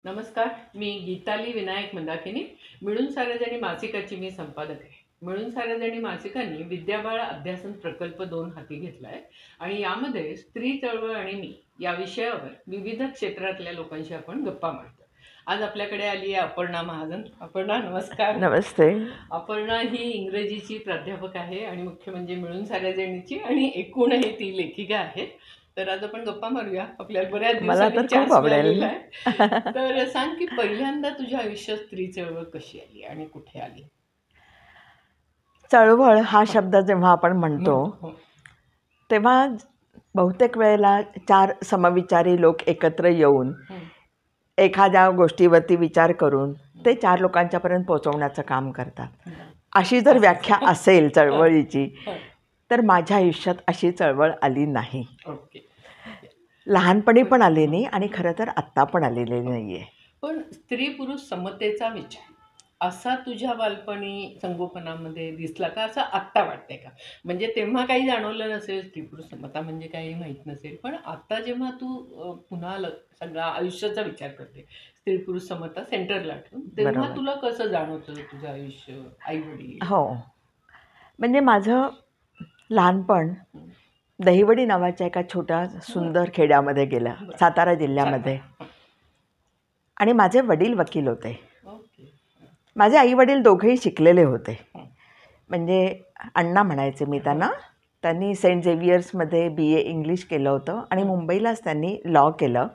नमस्कार. मी गीताली विनायक मंदाकिनी. मिळून साऱ्याजणी मासिकाची मी संपादक आहे. मिळून साऱ्याजणी मासिकांनी विद्याबाळ अध्यासन प्रकल्प 2 हाती घेतला आहे आणि यामध्ये स्त्री चळवळ आणि मी या विषयावर विविध क्षेत्रातल्या लोकांशी आपण गप्पा मारतो. आज आपल्याकडे आली आहे अपर्णा महाजन. अपर्णा, नमस्कार. नमस्ते. अपर्णा ही इंग्रजीची प्राध्यापक आहे आणि मुख्य म्हणजे मिळून साऱ्याजणीची आणि एकूणही ती लेखिका आहे. तर आज आपण गप्पा मारूया. आपल्याला बऱ्याच मला तर दिवसांनी खूप आवडेल. तर सांग की पहिल्यांदा तुझ्या आयुष्यात स्त्री चळवळ कशी आली आणि कुठे आली? चळवळ हा शब्द जेव्हा आपण म्हणतो हो. तेव्हा बहुतेक वेळेला 4 समविचारी लोक एकत्र येऊन एखाद्या गोष्टीवरती विचार करून ते 4 लोकांच्यापर्यंत पोहोचवण्याचं काम करतात. अशी जर व्याख्या असेल चळवळीची तर माझ्या आयुष्यात अशी चळवळ आली नाही. ओके. लहानपणी पण आली नाही आणि खरं तर आत्ता पण आलेली नाही आहे. पण स्त्री पुरुष समतेचा विचार असा तुझ्या बालपणी संगोपनामध्ये दिसला का, असं आत्ता वाटतंय का? म्हणजे तेव्हा काही जाणवलं नसेल, स्त्री पुरुष समता म्हणजे काही माहीत नसेल, पण आता जेव्हा तू पुन्हा सगळा आयुष्याचा विचार करते, स्त्री पुरुष समता सेंटरला ठेवून, तेव्हा बरोबर. तुला कसं जाणवतं तुझं आयुष्य, आई वडील? हो, म्हणजे माझं लहानपण दहिवडी नावाच्या एका छोट्या सुंदर खेड्यामध्ये गेलं, सातारा जिल्ह्यामध्ये. आणि माझे वडील वकील होते. ओके. माझे आई वडील दोघेही शिकलेले होते. म्हणजे अण्णा म्हणायचे मी त्यांना. त्यांनी सेंट झेवियर्समध्ये BA इंग्लिश केलं होतं आणि मुंबईलाच त्यांनी लॉ केलं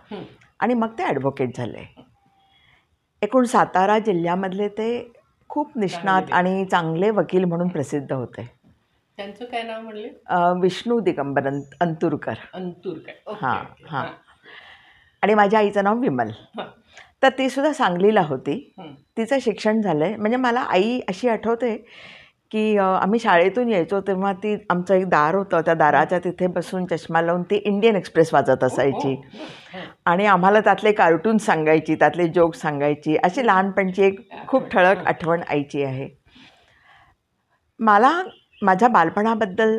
आणि मग ते ॲडव्होकेट झाले. एकूण सातारा जिल्ह्यामधले ते खूप निष्णात आणि चांगले वकील म्हणून प्रसिद्ध होते. त्यांचं काय नाव म्हणले? विष्णू दिगंबर अंतुरकर. अंतुरकर. हां हां. आणि माझ्या आईचं नाव विमल. तर तीसुद्धा सांगलीला होती. तिचं शिक्षण झालं आहे. म्हणजे मला आई अशी आठवते की आम्ही शाळेतून यायचो तेव्हा ती आमचं एक दार होतं, त्या दाराच्या तिथे बसून चष्मा लावून ती इंडियन एक्सप्रेस वाजत असायची आणि आम्हाला त्यातले कार्टून सांगायची, त्यातले जोक सांगायची. अशी लहानपणची एक खूप ठळक आठवण आईची आहे. मला माझ्या बालपणाबद्दल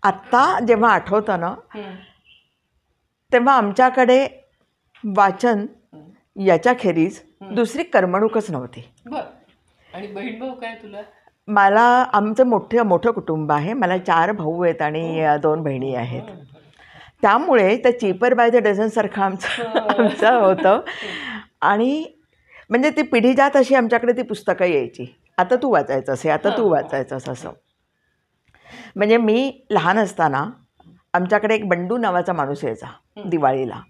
आत्ता जेव्हा आठवतं ना, तेव्हा आमच्याकडे वाचन याच्याखेरीज दुसरी करमणूकच नव्हती. आणि बहीण भाऊ काय तुला? मला आमचं मोठं कुटुंब आहे. मला 4 भाऊ आहेत आणि 2 बहिणी आहेत. त्यामुळे त्या चीपर बाय द डझनसारखं आमचं होतं. आणि म्हणजे ती पिढी जात अशी आमच्याकडे ती पुस्तकं यायची. आता तू वाचायचंस हे, आता तू वाचायचंस असं. म्हणजे मी लहान असताना आमच्याकडे एक बंडू नावाचा माणूस यायचा दिवाळीला.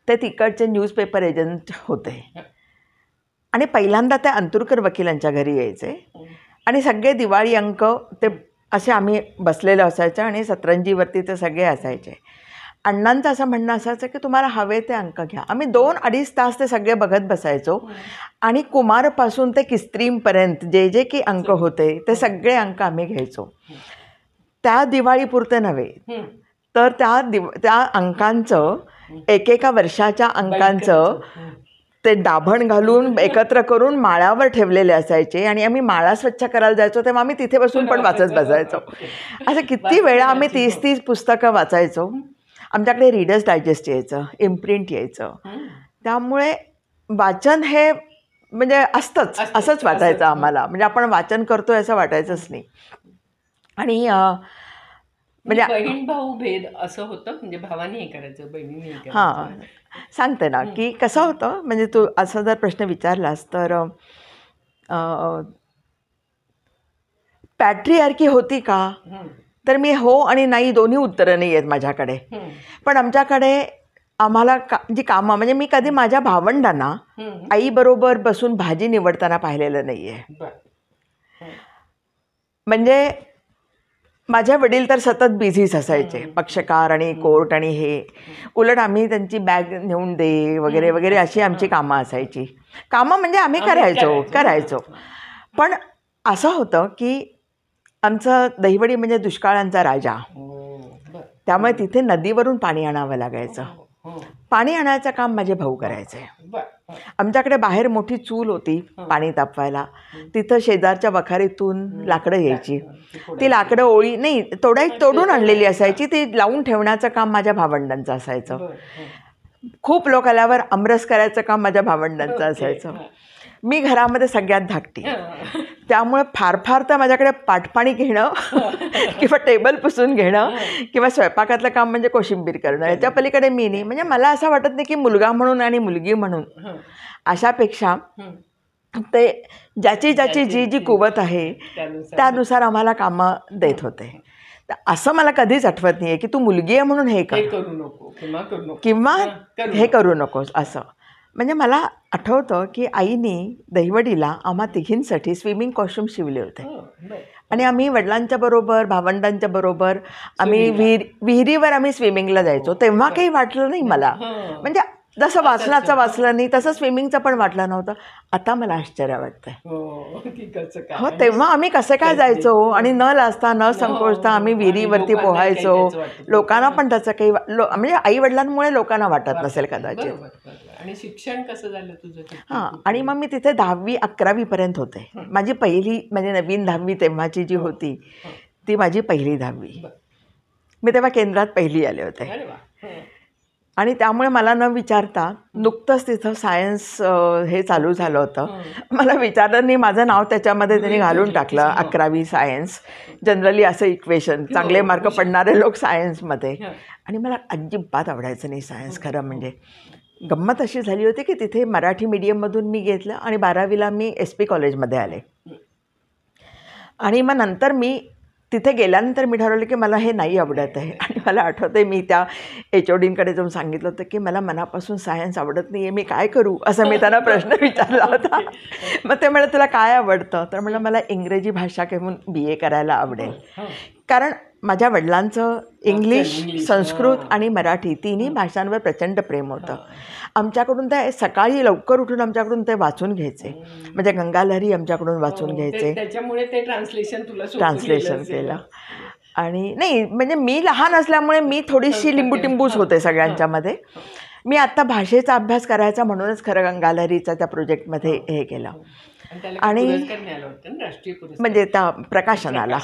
ते तिकडचे न्यूजपेपर एजंट होते आणि पहिल्यांदा त्या अंतुरकर वकिलांच्या घरी यायचे आणि सगळे दिवाळी अंक ते असे आम्ही बसलेलं असायचं आणि सतरंजीवरती ते सगळे असायचे. अण्णांचं असं म्हणणं असायचं की तुम्हाला हवे ते अंक घ्या. आम्ही 2-2.5 तास ते सगळे बघत बसायचो आणि कुमारपासून ते किस्त्रीमपर्यंत जे जे की अंक होते ते सगळे अंक आम्ही घ्यायचो. त्या दिवाळीपुरते नव्हे तर त्या अंकांचं एकेका वर्षाच्या अंकांचं ते दाभण घालून एकत्र करून माळावर ठेवलेले असायचे आणि आम्ही माळा स्वच्छ करायला जायचो तेव्हा आम्ही तिथे बसून पण वाचत बसायचो. असं किती वेळा आम्ही 30-30 पुस्तकं वाचायचो. आमच्याकडे रीडर्स डायजेस्ट यायचं, इम्प्रिंट यायचं. त्यामुळे वाचन हे म्हणजे असंच वाटायचं आम्हाला. म्हणजे आपण वाचन करतोय असं वाटायचंच नाही. आणि म्हणजे बहीण भाऊ भेद असं होतं, म्हणजे भावानी हे करायचं, बहिणीने हे करायचं. हां, सांगते ना की कसं होतं. म्हणजे तू असा जर प्रश्न विचारलास तर पॅट्रिआर्की होती का, तर मी हो आणि नाही दोन्ही उत्तरं नाही आहेत माझ्याकडे. पण आमच्याकडे आम्हाला जी कामं, म्हणजे मी कधी माझ्या भावंडांना आईबरोबर बसून भाजी निवडताना पाहिलेलं नाही आहे. म्हणजे माझे वडील तर सतत बिझीच असायचे, पक्षकार आणि कोर्ट आणि हे. उलट आम्ही त्यांची बॅग नेऊन दे वगैरे वगैरे अशी आमची कामं असायची. कामं म्हणजे आम्ही करायचो. पण असं होतं की आमचं दहिवडी म्हणजे दुष्काळांचा राजा. त्यामुळे तिथे नदीवरून पाणी आणावं लागायचं. पाणी आणायचं काम माझे भाऊ करायचे. आमच्याकडे बाहेर मोठी चूल होती पाणी तापवायला. तिथं शेजारच्या वखारीतून लाकडं यायची. ती लाकडं ओळी नाही तोडून आणलेली असायची. ती लावून ठेवण्याचं काम माझ्या भावंडांचं असायचं. खूप लोक आल्यावर आमरस करायचं काम माझ्या भावंडांचं असायचं. मी घरामध्ये सगळ्यात धाकटी, त्यामुळे फार फार तर माझ्याकडे पाटपाणी घेणं किंवा टेबल पुसून घेणं किंवा स्वयंपाकातलं काम म्हणजे कोशिंबीर करणं, याच्या पलीकडे मी नाही. म्हणजे मला असं वाटत नाही की मुलगा म्हणून आणि मुलगी म्हणून, अशापेक्षा ते ज्याची ज्याची जी जी कुवत आहे त्यानुसार आम्हाला कामं देत होते. तर असं मला कधीच आठवत नाही आहे की तू मुलगी आहे म्हणून हे करू नको किंवा हे करू नकोस असं. म्हणजे मला आठवतं की आईने दहिवडीला आम्हा तिघींसाठी स्विमिंग कॉस्ट्यूम शिवले होते आणि आम्ही वडिलांच्या बरोबर भावंडांच्या बरोबर आम्ही विहिरीवर आम्ही स्विमिंगला जायचो. तेव्हा काही वाटलं नाही मला, म्हणजे जसं वाचनाचं वाचलं नाही तसं स्विमिंगचं पण वाटलं नव्हतं. आता मला आश्चर्य वाटतंय. हो, तेव्हा आम्ही कसं काय जायचो आणि न लाजता न संकोचता आम्ही विहिरीवरती पोहायचो. लोकांना पण त्याचं काही म्हणजे आई वडिलांमुळे लोकांना वाटत नसेल कदाचित. आणि शिक्षण कसं झालं तुझं? हां, आणि मग मी तिथे 10वी 11वी पर्यंत होते. माझी पहिली म्हणजे नवीन 10वी तेव्हाची जी होती ती माझी पहिली 10वी. मी तेव्हा केंद्रात पहिली आले होते आणि त्यामुळे मला न विचारता नुकतंच तिथं सायन्स हे चालू झालं होतं. मला विचारलं नाही, माझं नाव त्याच्यामध्ये त्यांनी घालून टाकलं 11वी सायन्स. जनरली असं इक्वेशन, चांगले मार्क पडणारे लोक सायन्समध्ये, आणि मला अजिबात आवडायचं नाही सायन्स. खरं म्हणजे गंमत अशी झाली होती की तिथे मराठी मीडियममधून मी घेतलं आणि 12वीला मी SP कॉलेजमध्ये आले. आणि मग नंतर मी तिथे गेल्यानंतर मी ठरवलं की मला हे नाही आवडत आहे. आणि मला आठवतं आहे मी त्या HODकडे जाऊन सांगितलं होतं की मला मनापासून सायन्स आवडत नाही आहे, मी काय करू, असं मी त्यांना प्रश्न विचारला होता. मग ते म्हणाले तुला काय आवडतं? तर म्हणलं मला इंग्रजी भाषा घेऊन BA करायला आवडेल. कारण माझ्या वडिलांचं इंग्लिश, संस्कृत आणि मराठी तिन्ही भाषांवर प्रचंड प्रेम होतं. आमच्याकडून ते सकाळी लवकर उठून आमच्याकडून ते वाचून घ्यायचे, म्हणजे गंगालहरी आमच्याकडून वाचून घ्यायचे. त्याच्यामुळे ते ट्रान्सलेशन केलं. आणि नाही म्हणजे मी लहान असल्यामुळे मी थोडीशी लिंबूटिंबूच होते सगळ्यांच्यामध्ये. मी आत्ता भाषेचा अभ्यास करायचा म्हणूनच खरं गंगालहरीचा त्या प्रोजेक्टमध्ये हे केलं. आणि म्हणजे त्या प्रकाशनाला.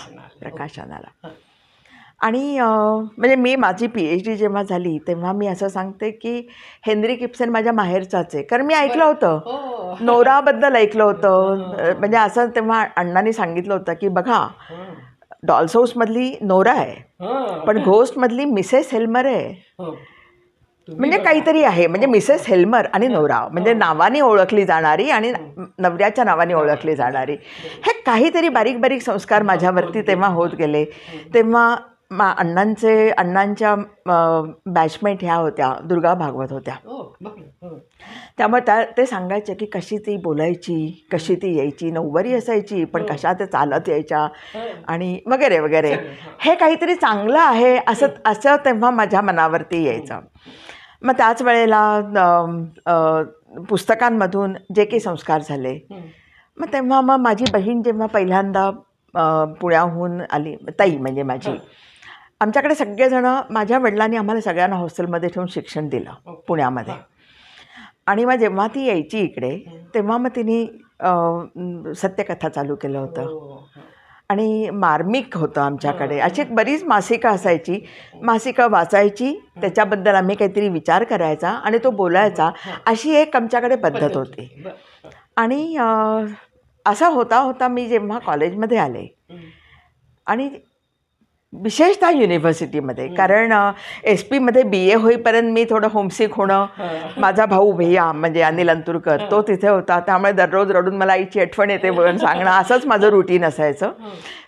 आणि म्हणजे मी माझी PhD जेव्हा झाली तेव्हा मी असं सांगते की हेनरी किप्सन माझ्या माहेरचाच आहे. कारण मी ऐकलं होतं, नोराबद्दल ऐकलं होतं. म्हणजे असं तेव्हा अण्णांनी सांगितलं होतं की बघा, डॉल्स हाऊसमधली नोरा आहे पण घोस्टमधली मिसेस हेल्मर आहे. म्हणजे काहीतरी आहे, म्हणजे मिसेस हेल्मर आणि नोरा म्हणजे नावाने ओळखली जाणारी आणि नवऱ्याच्या नावाने ओळखली जाणारी. हे काहीतरी बारीक बारीक संस्कार माझ्यावरती तेव्हा होत गेले. तेव्हा अण्णांच्या बॅचमेट ह्या होत्या, दुर्गा भागवत होत्या. त्यामुळे ते सांगायचे की कशी ती बोलायची, कशी ती यायची, नऊवारी असायची पण कशा ते चालत यायच्या आणि वगैरे वगैरे. हे काहीतरी चांगलं आहे असं तेव्हा माझ्या मनावरती यायचं. मग त्याच वेळेला पुस्तकांमधून जे काही संस्कार झाले, मग तेव्हा मग माझी बहीण जेव्हा पहिल्यांदा पुण्याहून आली, ताई म्हणजे माझी, आमच्याकडे सगळेजणं, माझ्या वडिलांनी आम्हाला सगळ्यांना हॉस्टेलमध्ये ठेवून शिक्षण दिलं पुण्यामध्ये. आणि मग जेव्हा ती यायची इकडे तेव्हा मग तिने सत्यकथा चालू केलं होतं आणि मार्मिक होतं आमच्याकडे. अशी बरीच मासिकं असायची, मासिकं वाचायची, त्याच्याबद्दल आम्ही काहीतरी विचार करायचा आणि तो बोलायचा, अशी एक आमच्याकडे पद्धत होती. आणि असं होता मी जेव्हा कॉलेजमध्ये आले आणि विशेषतः युनिव्हर्सिटीमध्ये, कारण SP मध्ये BA होईपर्यंत मी थोडं होमसिक होणं, माझा भाऊ भैया म्हणजे अनिल अंतुरकर तो तिथे होता, त्यामुळे दररोज रडून मला आईची आठवण येते म्हणून सांगणं, असंच माझं रुटीन असायचं.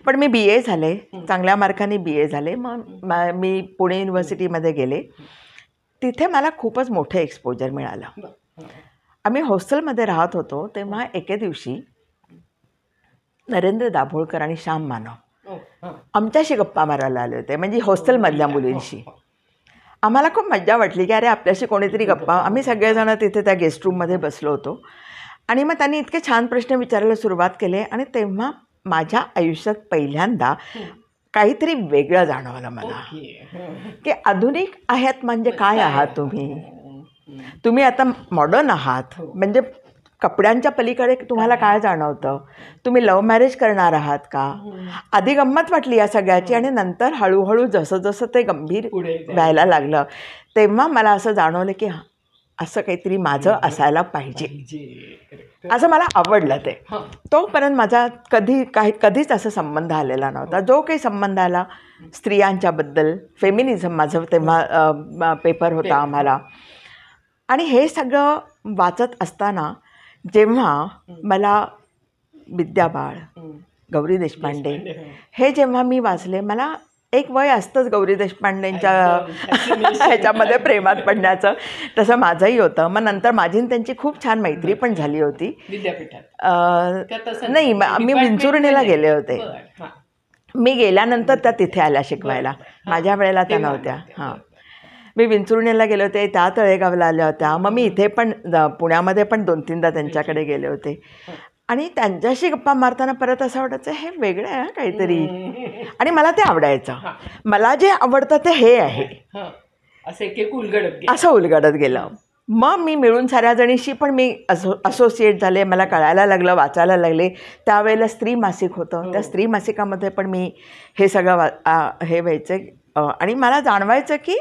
पण मी BA झाले, चांगल्या मार्काने BA झाले. मग मी पुणे युनिव्हर्सिटीमध्ये गेले. तिथे मला खूपच मोठं एक्सपोजर मिळालं. आम्ही हॉस्टेलमध्ये राहत होतो तेव्हा एके दिवशी नरेंद्र दाभोळकर आणि श्याम मानव आमच्याशी गप्पा मारायला आले होते, म्हणजे हॉस्टेलमधल्या मुलींशी. आम्हाला खूप मजा वाटली की अरे आपल्याशी कोणीतरी गप्पा. आम्ही सगळेजण तिथे त्या गेस्ट रूममध्ये बसलो होतो आणि मग त्यांनी इतके छान प्रश्न विचारायला सुरुवात केली आणि तेव्हा माझ्या आयुष्यात पहिल्यांदा काहीतरी वेगळं जाणवलं मला की आधुनिक आहात म्हणजे काय आहात तुम्ही आता मॉडर्न आहात म्हणजे कपड्यांच्या पलीकडे तुम्हाला काय जाणवतं, तुम्ही लव्ह मॅरेज करणार आहात का. आधी गंमत वाटली या सगळ्याची आणि नंतर हळूहळू जसं जसं ते गंभीर व्हायला लागलं तेव्हा मला असं जाणवलं की असं काहीतरी माझं असायला पाहिजे, जे असं मला आवडलं ते. हां तोपर्यंत माझा कधीच असा संबंध आलेला नव्हता. जो काही संबंध आला स्त्रियांच्याबद्दल, फेमिनिझम माझं तेव्हा पेपर होता आम्हाला. आणि हे सगळं वाचत असताना जेव्हा मला विद्या बाळ, गौरी देशपांडे हे जेव्हा मी वाचले, मला एक वय असतंच गौरी देशपांडेंच्या ह्याच्यामध्ये प्रेमात पडण्याचं. तसं माझंही होतं. मग नंतर माझी आणि त्यांची खूप छान मैत्री पण झाली होती. विद्यापीठात नाही, मी विंचुर्णीला गेले होते. मी गेल्यानंतर त्या तिथे आल्या शिकवायला, माझ्या वेळेला त्या नव्हत्या. हां, मी विंचुर्णीला गेले होते, त्या तळेगावला आल्या होत्या. मग मी इथे पण पुण्यामध्ये पण 2-3दा त्यांच्याकडे गेले होते. आणि त्यांच्याशी गप्पा मारताना परत असं वाटायचं हे वेगळं आहे काहीतरी. आणि मला ते आवडायचं. मला जे आवडतं ते हे आहे, असं उलगडत गेलं. मग मी मिळून साऱ्या जणीशी पण मी असोसिएट झाले. मला कळायला लागलं, वाचायला लागले. त्यावेळेला स्त्री मासिक होतं. त्या स्त्री मासिकामध्ये पण मी हे सगळं हे व्हायचं. आणि मला जाणवायचं की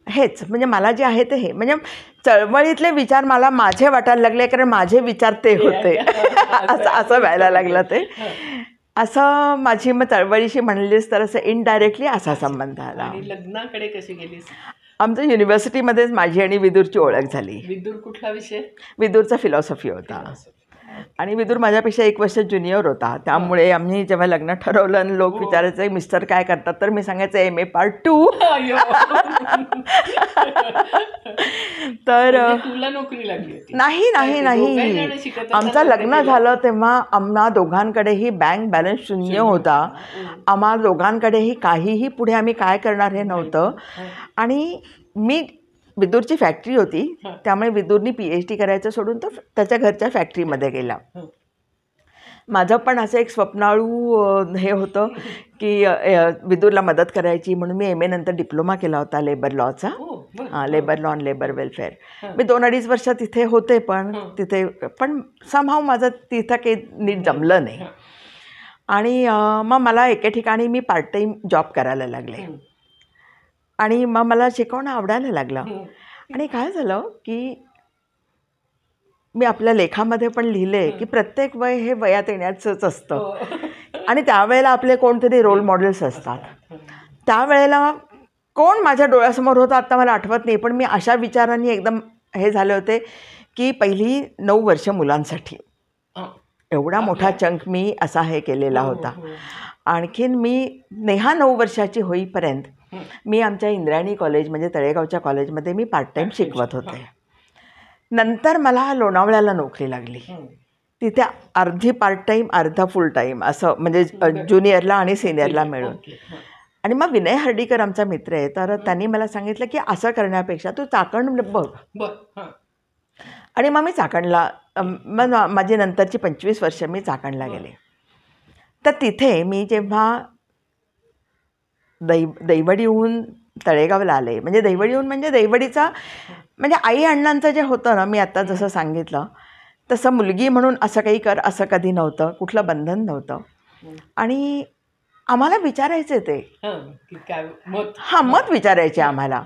हेच म्हणजे मला जे आहे ते हे म्हणजे चळवळीतले विचार मला माझे वाटायला लागले, कारण माझे विचार ते होते. असं व्हायला लागलं ते. असं माझी मग चळवळीशी म्हणलीस तर असं इनडायरेक्टली असा संबंध आला. लग्नाकडे कशी गेलीस? आमच्या युनिव्हर्सिटीमध्येच माझी आणि विदूरची ओळख झाली. विदूर कुठला विषय? विदूरचा फिलॉसॉफी होता. आणि विदूर माझ्यापेक्षा 1 वर्ष ज्युनियर होता. त्यामुळे आम्ही जेव्हा लग्न ठरवलं आणि लोक विचारायचे मिस्टर काय करतात, तर मी सांगायचं MA Part 2. तर तुला नोकरी लागली होती? नाही. आमचं लग्न झालं तेव्हा आम्हा दोघांकडेही बँक बॅलन्स शून्य होता. आम्हा दोघांकडेही काहीही पुढे आम्ही काय करणार हे नव्हतं. आणि मी विदूरची फॅक्टरी होती, त्यामुळे विदूरनी PhD करायचं सोडून तो त्याच्या घरच्या फॅक्टरीमध्ये गेला. माझं पण असं एक स्वप्नाळू हे होतं की विदूरला मदत करायची, म्हणून मी MA नंतर डिप्लोमा केला होता लेबर लॉचा. लेबर लॉ आणि लेबर वेलफेअर. मी 2-2.5 वर्ष तिथे होते, पण समहाव माझं तिथं काही नीट जमलं नाही. आणि मग मला एके ठिकाणी मी पार्ट टाईम जॉब करायला लागले. आणि मग मला शिकवणं आवडायला लागलं. आणि काय झालं की मी आपल्या लेखामध्ये पण लिहिले की प्रत्येक वय हे वयात येण्याचंच असतं. आणि त्यावेळेला आपले कोणतरी रोल मॉडेल्स असतात. त्यावेळेला कोण माझ्या डोळ्यासमोर होतं आत्ता मला आठवत नाही, पण मी अशा विचारांनी एकदम हे झाले होते की पहिली 9 वर्ष मुलांसाठी एवढा मोठा चंक मी असा हे केलेला होता. आणखीन मी नेहा 9 वर्षाची होईपर्यंत मी आमच्या इंद्रायणी कॉलेज म्हणजे तळेगावच्या कॉलेजमध्ये मी पार्ट टाईम शिकवत होते. नंतर मला लोणावळ्याला नोकरी लागली. तिथे अर्धी पार्ट टाईम अर्धा फुल टाईम असं म्हणजे ज्युनियरला आणि सिनियरला मिळून. आणि मग विनय हर्डीकर आमचा मित्र आहे, तर त्यांनी मला सांगितलं की असं करण्यापेक्षा तू चाकण बघ. आणि मग मी चाकणला, मग माझी नंतरची 25 वर्ष मी चाकणला गेले. तर तिथे मी जेव्हा दैवडीहून तळेगावला आले, म्हणजे दैवडीहून म्हणजे दैवडीचा म्हणजे आई अण्णांचं जे होतं ना, मी आत्ता जसं सांगितलं तसं मुलगी म्हणून असं काही कर असं कधी नव्हतं, कुठलं बंधन नव्हतं. आणि आम्हाला विचारायचे ते मत विचारायचे आम्हाला.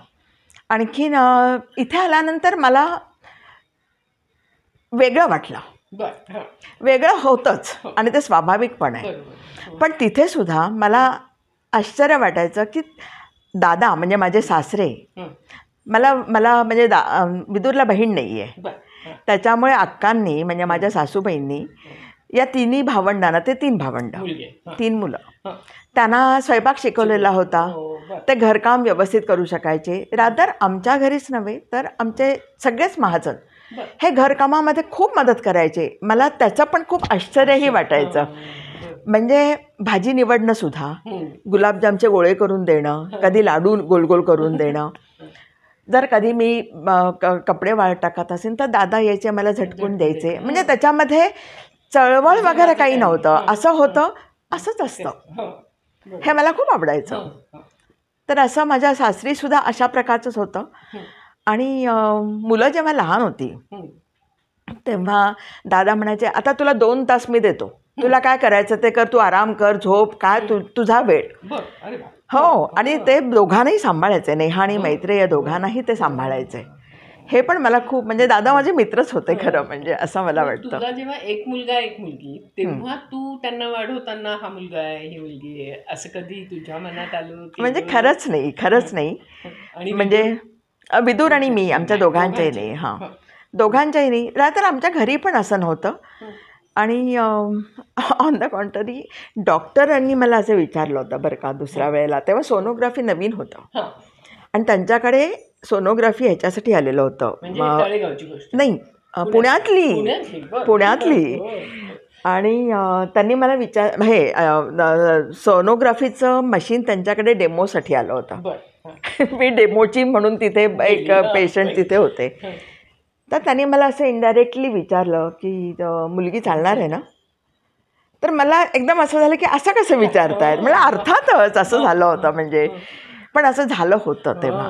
आणखीन इथे आल्यानंतर मला वेगळं वाटलं. वेगळं होतंच आणि ते स्वाभाविक पण आहे. पण तिथे सुद्धा मला आश्चर्य वाटायचं की दादा म्हणजे माझे सासरे, मला म्हणजे विदूरला बहीण नाही आहे, त्याच्यामुळे अक्कांनी म्हणजे माझ्या सासूबाईंनी या 3 भावंडांना, ते 3 भावंड, 3 मुलं, त्यांना स्वयंपाक शिकवलेला होता. ते घरकाम व्यवस्थित करू शकायचे. रादर आमच्या घरीच नव्हे तर आमचे सगळेच महाजन हे घरकामामध्ये खूप मदत करायचे. मला त्याचं पण खूप आश्चर्यही वाटायचं. म्हणजे भाजी निवडणं सुद्धा, गुलाबजामचे गोळे करून देणं, कधी लाडू गोल गोल करून देणं. जर कधी मी कपडे वाळत टाकत असेल तर दादा यायचे, मला झटकून द्यायचे. म्हणजे त्याच्यामध्ये चळवळ वगैरे काही नव्हतं. असं होतं, असंच असतं. हे मला खूप आवडायचं. तर असं माझ्या सासरीसुद्धा अशा प्रकारचंच होतं. आणि मुलं जेव्हा लहान होती तेव्हा दादा म्हणायचे, आता तुला 2 तास मी देतो, तुला काय करायचं ते कर, तू आराम कर, झोप, काय तुझा वेळ. हो. आणि ते दोघांनाही सांभाळायचे, नेहा आणि मैत्रेय दोघांनाही ते सांभाळायचे. हे पण मला खूप म्हणजे दादा माझे मित्रच होते खरं म्हणजे असं मला मग वाटतं. तुला जेव्हा एक मुलगा एक मुलगी तेव्हा तू त्यांना वाढवताना हा मुलगा आहे ही मुलगी आहे असं कधी तुझ्या मनात आलं की म्हणजे खरंच नाही. आणि म्हणजे विदूर आणि मी आमच्या दोघांच्याही दोघांचे नाही. हां, दोघांच्याही नाही. तर आमच्या घरी पण असं नव्हतं. आणि ऑन द कॉन्ट्ररी डॉक्टरांनी मला असं विचारलं होतं बरं का दुसऱ्या वेळेला. तेव्हा सोनोग्राफी नवीन होतं आणि त्यांच्याकडे सोनोग्राफी ह्याच्यासाठी आलेलं होतं. म्हणजे तळेगावची गोष्ट नाही, पुण्यातली. आणि त्यांनी मला सोनोग्राफीचं मशीन त्यांच्याकडे डेमोसाठी आलं होतं. मी डेमोची म्हणून तिथे एक पेशंट तिथे होते. तर त्यांनी मला असं इनडायरेक्टली विचारलं की मुलगी चालणार आहे ना. तर मला एकदम असं झालं की असं कसं विचारतायत. म्हणजे अर्थातच असं झालं होतं म्हणजे. पण असं झालं होतं तेव्हा.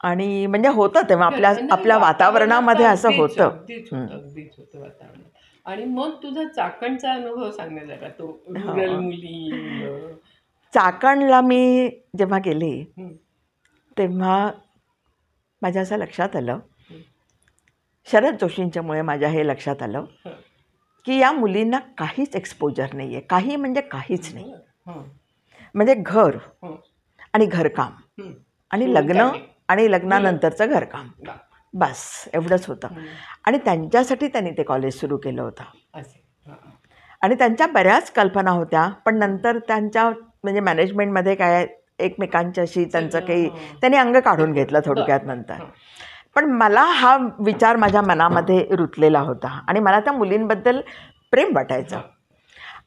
आणि म्हणजे होतं तेव्हा आपल्या वातावरणामध्ये असं होतं. अगदीच होतं वातावरण. आणि मग तुझा चाकणचा अनुभव सांग ना जरा तो रुरल मुली. चाकणला मी जेव्हा गेले तेव्हा माझ्या असं लक्षात आलं, शरद जोशींच्यामुळे माझ्या हे लक्षात आलं की या मुलींना काहीच एक्सपोजर नाही आहे. काही म्हणजे काहीच नाही. म्हणजे घर आणि घरकाम आणि लग्न आणि लग्नानंतरचं घरकाम बस एवढंच होतं. आणि त्यांच्यासाठी त्यांनी ते कॉलेज सुरू केलं होतं. आणि त्यांच्या बऱ्याच कल्पना होत्या पण नंतर त्यांच्या म्हणजे मॅनेजमेंटमध्ये काय एकमेकांच्याशी त्यांचं काही त्यांनी अंग काढून घेतलं थोडक्यात नंतर. पण मला हा विचार माझ्या मनामध्ये रुतलेला होता आणि मला त्या मुलींबद्दल प्रेम वाटायचं.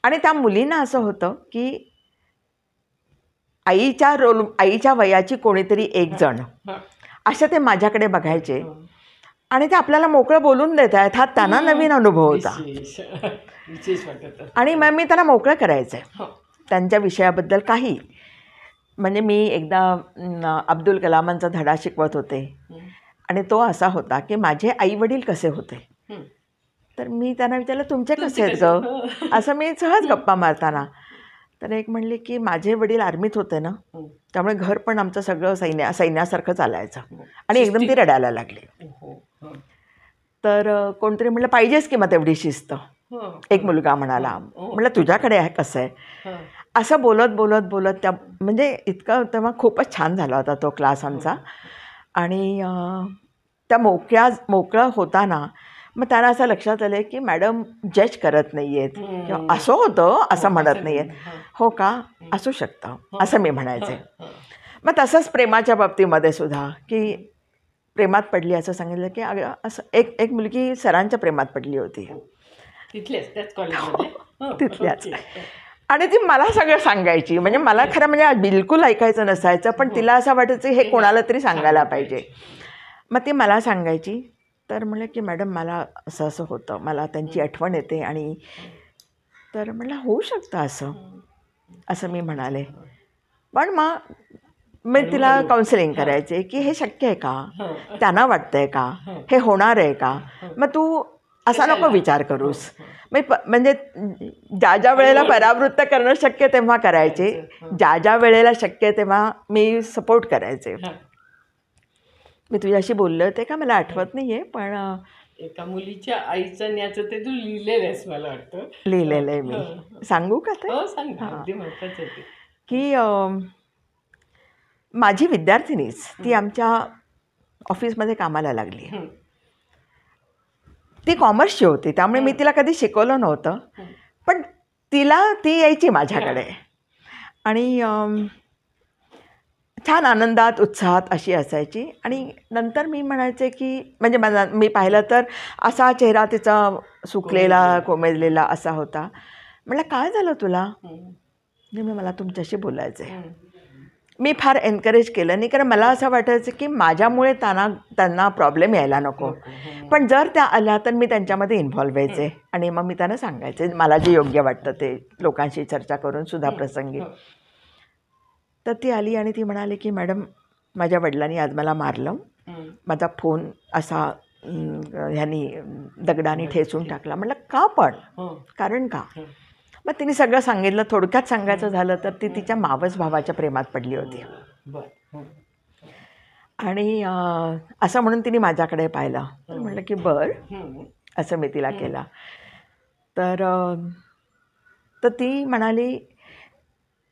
आणि त्या मुलींना असं होतं की आईच्या वयाची कोणीतरी एक जण असं ते माझ्याकडे बघायचे आणि ते आपल्याला मोकळं बोलून देत आहेत. हा त्यांना नवीन अनुभव होता. आणि मग मी त्यांना मोकळं करायचं त्यांच्या विषयाबद्दल काही. म्हणजे मी एकदा अब्दुल कलामांचा धडा शिकवत होते आणि तो असा होता की माझे आईवडील कसे होते. तर मी त्यांना विचारलं तुमचे कसे आहेत ग असं मी सहज गप्पा मारताना. तर एक म्हणले की माझे वडील आर्मीत होते ना त्यामुळे घर पण आमचं सगळं सैन्यासारखं चालायचं. आणि एकदम ती रडायला लागली. तर कोणतरी म्हटलं पाहिजेच की मग तेवढी शिस्त. एक मुलगा म्हणाला. म्हटलं तुझ्याकडे आहे कसं आहे. असं बोलत त्या म्हणजे इतकं तेव्हा खूपच छान झाला होता तो क्लास आमचा. आणि त्या मोकळं होताना मग त्यांना असं लक्षात आलं की मॅडम जज करत नाही आहेत किंवा असं होतं असं म्हणत नाही आहेत. हो का असू शकतं असं मी म्हणायचे. मग तसंच प्रेमाच्या बाबतीमध्ये सुद्धा की प्रेमात पडली असं सांगितलं की असं एक मुलगी सरांच्या प्रेमात पडली होती तिथल्याच. आणि ती मला सगळं सांगायची. म्हणजे मला खरं म्हणजे बिलकुल ऐकायचं नसायचं पण तिला असं वाटायचं हे कोणाला तरी सांगायला पाहिजे. मग ती मला सांगायची. तर म्हणलं की मॅडम मला असं असं होतं मला त्यांची आठवण येते. आणि तर म्हणलं होऊ शकतं असं मी म्हणाले. पण मग मी तिला काउन्सिलिंग करायचे की हे शक्य आहे का त्यांना वाटतं आहे का हे होणार आहे का. मग तू असा नको विचार करूस. म्हणजे ज्या वेळेला परावृत्त करणं शक्य तेव्हा करायचे. ज्या वेळेला शक्य तेव्हा मी सपोर्ट करायचे. मी तुझ्याशी बोलले होते का मला आठवत नाही आहे पण एका मुलीच्या आईचं न्याचं ते तू लिहिलेलं आहेस मला वाटतं. लिहिलेलं आहे मी. सांगू का ते. की माझी विद्यार्थिनीच ती आमच्या ऑफिसमध्ये कामाला लागली. ती कॉमर्सची होती त्यामुळे मी तिला कधी शिकवलं नव्हतं. पण ती यायची माझ्याकडे आणि छान आनंदात उत्साहात अशी असायची. आणि नंतर मी म्हणायचे की म्हणजे मी पाहिलं तर असा चेहरा तिचा सुकलेला कोमेजलेला असा होता. म्हटलं काय झालं तुला. मी मला तुमच्याशी बोलायचं आहे. मी फार एनकरेज केलं नाही कारण मला असं वाटायचं की माझ्यामुळे त्यांना प्रॉब्लेम यायला नको. पण जर त्या आल्या तर मी त्यांच्यामध्ये इन्व्हॉल्व व्हायचे आणि मग मी त्यांना सांगायचे मला जे योग्य वाटतं ते लोकांशी चर्चा करून सुद्धा प्रसंगी. तर ती आली आणि ती म्हणाली की मॅडम माझ्या वडिलांनी आज मला मारलं. माझा फोन असा ह्यांनी दगडाने ठेचून टाकला. म्हटलं का पण कारण का. मग तिने सगळं सांगितलं. थोडक्यात सांगायचं झालं तर ती तिच्या मावस भावाच्या प्रेमात पडली होती. आणि असं म्हणून तिने माझ्याकडे पाहिलं. तर म्हटलं की बरं, असं मी तिला केलं. तर ती म्हणाली,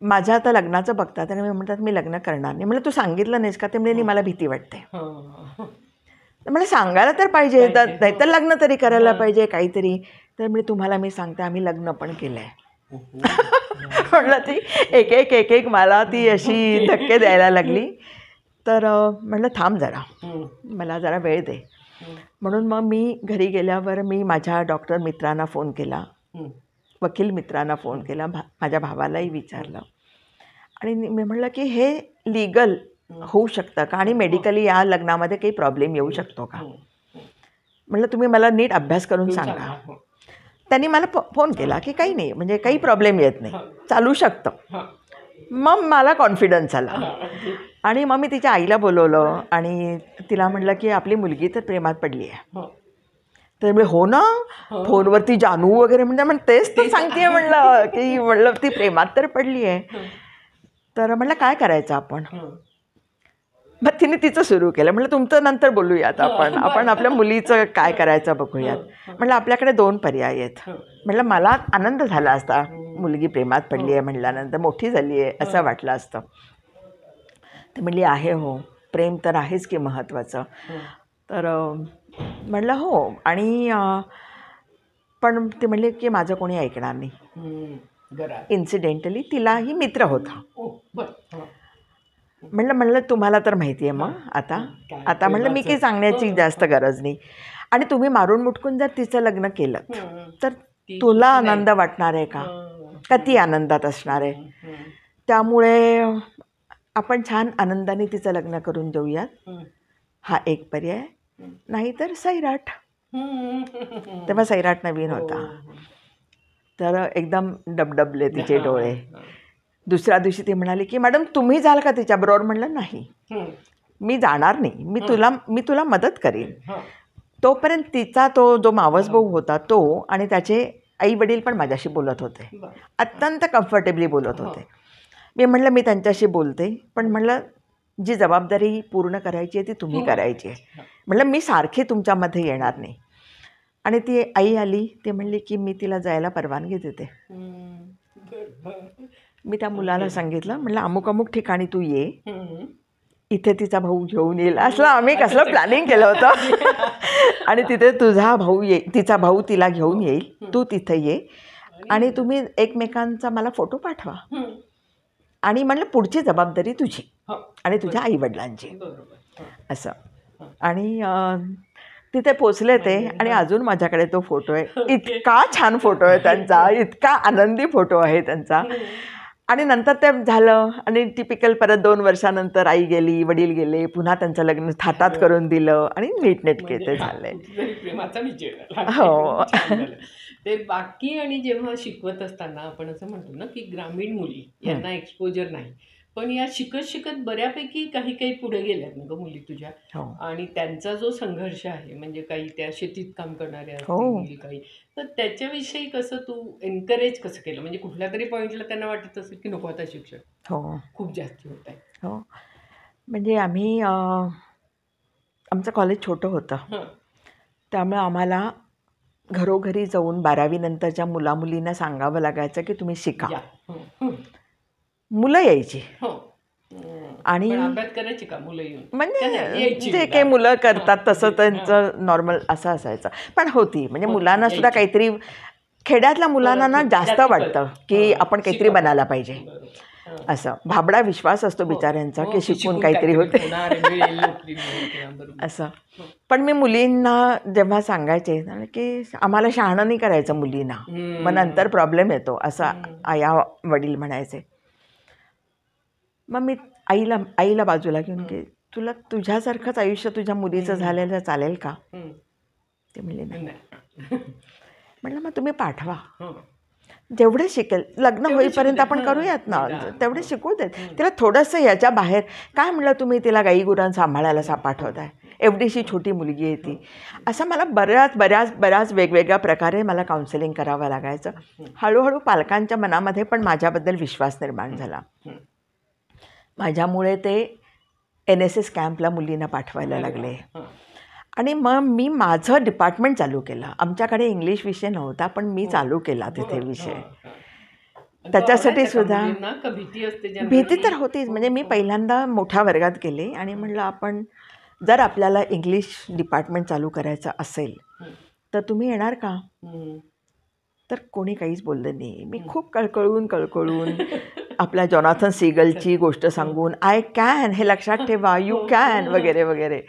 माझं आता लग्नाचं बघतात आणि मी म्हणतात मी लग्न करणार नाही. म्हणलं तू सांगितलं नाहीस का? ते म्हणजे मला भीती वाटते. मला सांगायला तर पाहिजे, नाहीतर लग्न तरी करायला पाहिजे काहीतरी. तर म्हणजे तुम्हाला मी सांगते आम्ही लग्न पण केलं आहे. म्हटलं ती एक एक मला ती अशी धक्के द्यायला लागली. तर म्हटलं थांब जरा, मला जरा वेळ दे. म्हणून मग मी घरी गेल्यावर मी माझ्या डॉक्टर मित्रांना फोन केला, वकील मित्रांना फोन केला, माझ्या भावालाही विचारलं. आणि मी म्हटलं की हे लीगल होऊ शकतं का आणि मेडिकली या लग्नामध्ये काही प्रॉब्लेम येऊ शकतो का? म्हटलं तुम्ही मला नीट अभ्यास करून सांगा. त्यांनी मला फोन केला की काही नाही, म्हणजे काही प्रॉब्लेम येत नाही, चालू शकतं. मग मला कॉन्फिडन्स आला आणि मग मी तिच्या आईला बोलवलं आणि तिला म्हटलं की आपली मुलगी तर प्रेमात पडली आहे. तर मी हो ना, फोनवरती जानू वगैरे म्हणजे तेच तर सांगते म्हणलं की म्हणलं ती प्रेमात तर पडली आहे. तर म्हटलं काय करायचं आपण? मग तिने तिचं सुरू केलं. म्हटलं तुमचं नंतर बोलूयात आपण आपल्या मुलीचं काय करायचं बघूयात. म्हटलं आपल्याकडे 2 पर्याय आहेत. म्हटलं मला आनंद झाला असता, मुलगी प्रेमात पडली आहे म्हटल्यानंतर, मोठी झाली आहे असं वाटलं असतं. ते म्हणली आहे हो, प्रेम तर आहेच की महत्त्वाचं. तर म्हटलं हो. आणि पण ते म्हणले की माझं कोणी ऐकणार नाही. इन्सिडेंटली तिलाही मित्र होता. म्हणलं तुम्हाला तर माहिती आहे मग आता म्हणलं मी काही सांगण्याची जास्त गरज नाही. आणि तुम्ही मारून मुटकून जर तिचं लग्न केलं तर तुला आनंद वाटणार आहे का ती आनंदात असणार आहे? त्यामुळे आपण छान आनंदाने तिचं लग्न करून देऊयात, हा एक पर्याय. नाहीतर सैराट. तेव्हा सैराट नवीन होता. तर एकदम डबडबले तिचे डोळे. दुसऱ्या दिवशी ती म्हणाली की मॅडम तुम्ही जाल का तिच्याबरोबर? म्हणलं नाही, मी जाणार नाही, मी तुला मदत करीन. तोपर्यंत तिचा तो जो मावस भाऊ होता तो आणि त्याचे आई वडील पण माझ्याशी बोलत होते, अत्यंत कम्फर्टेबली बोलत होते. मी म्हणलं मी त्यांच्याशी बोलते, पण म्हणलं जी जबाबदारी पूर्ण करायची आहे ती तुम्ही करायची आहे. म्हणलं मी सारखी तुमच्यामध्ये येणार नाही. आणि ती आई आली, ती म्हणली की मी तिला जायला परवानगी देते. मी त्या मुलाला सांगितलं, म्हटलं अमुक अमुक ठिकाणी तू ये, इथे तिचा भाऊ घेऊन येईल. असलं आम्ही कसलं प्लॅनिंग केलं होतं. आणि तिथे तुझा भाऊ तिचा भाऊ तिला घेऊन येईल, तू तिथे ये आणि तुम्ही एकमेकांचा मला फोटो पाठवा. आणि म्हणलं पुढची जबाबदारी तुझी आणि तुझ्या आईवडिलांची असं. आणि तिथे पोचले ते आणि अजून माझ्याकडे तो फोटो आहे. इतका छान फोटो आहे त्यांचा, इतका आनंदी फोटो आहे त्यांचा. आणि नंतर ते झालं आणि टिपिकल परत 2 वर्षानंतर आई गेली, वडील गेले, पुन्हा त्यांचं लग्न थाटात करून दिलं आणि नीटनेटके ते झाले. प्रेमाचा विजय हो. ते बाकी. आणि जेव्हा शिकवत असताना आपण असं म्हणतो ना की ग्रामीण मुली यांना एक्सपोजर नाही, पण या शिकत बऱ्यापैकी काही पुढे गेल्यात ना ग मुली तुझ्या. आणि त्यांचा जो संघर्ष आहे, म्हणजे काही त्या शेतीत काम करणाऱ्या असतील काही, तर त्याच्याविषयी कसं तू एनकरेज कसं केलं? म्हणजे कुठल्या तरी पॉईंटला त्यांना वाटत असेल की नको आता शिक्षण खूप जास्त होत आहे. हो, म्हणजे आम्ही आमचं कॉलेज छोटं होतं, त्यामुळे आम्हाला घरोघरी जाऊन 12वी नंतरच्या मुलामुलींना सांगावं लागायचं की तुम्ही शिका. मुलं यायची आणि अभ्यास करायची का मुलं येऊन? म्हणजे जे काही मुलं करतात तसं त्यांचं नॉर्मल असं असायचं. पण होती म्हणजे मुलांना सुद्धा काहीतरी, खेड्यातल्या मुलांना ना जास्त वाटतं की आपण काहीतरी बनायला पाहिजे, असं भाबडा विश्वास असतो बिचाऱ्यांचा की शिकून काहीतरी होते असं. पण मी मुलींना जेव्हा सांगायचे की आम्हाला शहाणं नाही करायचं मुलींना, मग नंतर प्रॉब्लेम येतो असं आया वडील म्हणायचे. मग मी आईला बाजूला घेऊन की तुला तुझ्यासारखंच आयुष्य तुझ्या मुलीचं झालेलं चालेल का? ते म्हणले नाही. म्हटलं मग तुम्ही पाठवा, जेवढे शिकेल लग्न होईपर्यंत आपण करूयात ना, तेवढे शिकू देत तिला थोडंसं. याच्या बाहेर काय म्हणलं तुम्ही तिला गाई गुरां सांभाळायला पाठवताय, एवढीशी छोटी मुलगी आहे ती. असं मला बऱ्याच वेगवेगळ्या प्रकारे मला काउन्सिलिंग करावं लागायचं. हळूहळू पालकांच्या मनामध्ये पण माझ्याबद्दल विश्वास निर्माण झाला. माझ्यामुळे ते NSS कॅम्पला मुलींना पाठवायला लागले. आणि मग मी माझं डिपार्टमेंट चालू केलं. आमच्याकडे इंग्लिश विषय नव्हता, पण मी चालू केला तिथे विषय. त्याच्यासाठी सुद्धा भीती तर होतीच. म्हणजे मी पहिल्यांदा मोठ्या वर्गात गेले आणि म्हटलं, आपण जर आपल्याला इंग्लिश डिपार्टमेंट चालू करायचं असेल तर तुम्ही येणार का? तर कोणी काहीच बोललं नाही. मी खूप कळकळून आपल्या जॉनाथन सीगलची गोष्ट सांगून, आय कॅन, हे लक्षात ठेवा, यू कॅन वगैरे वगैरे.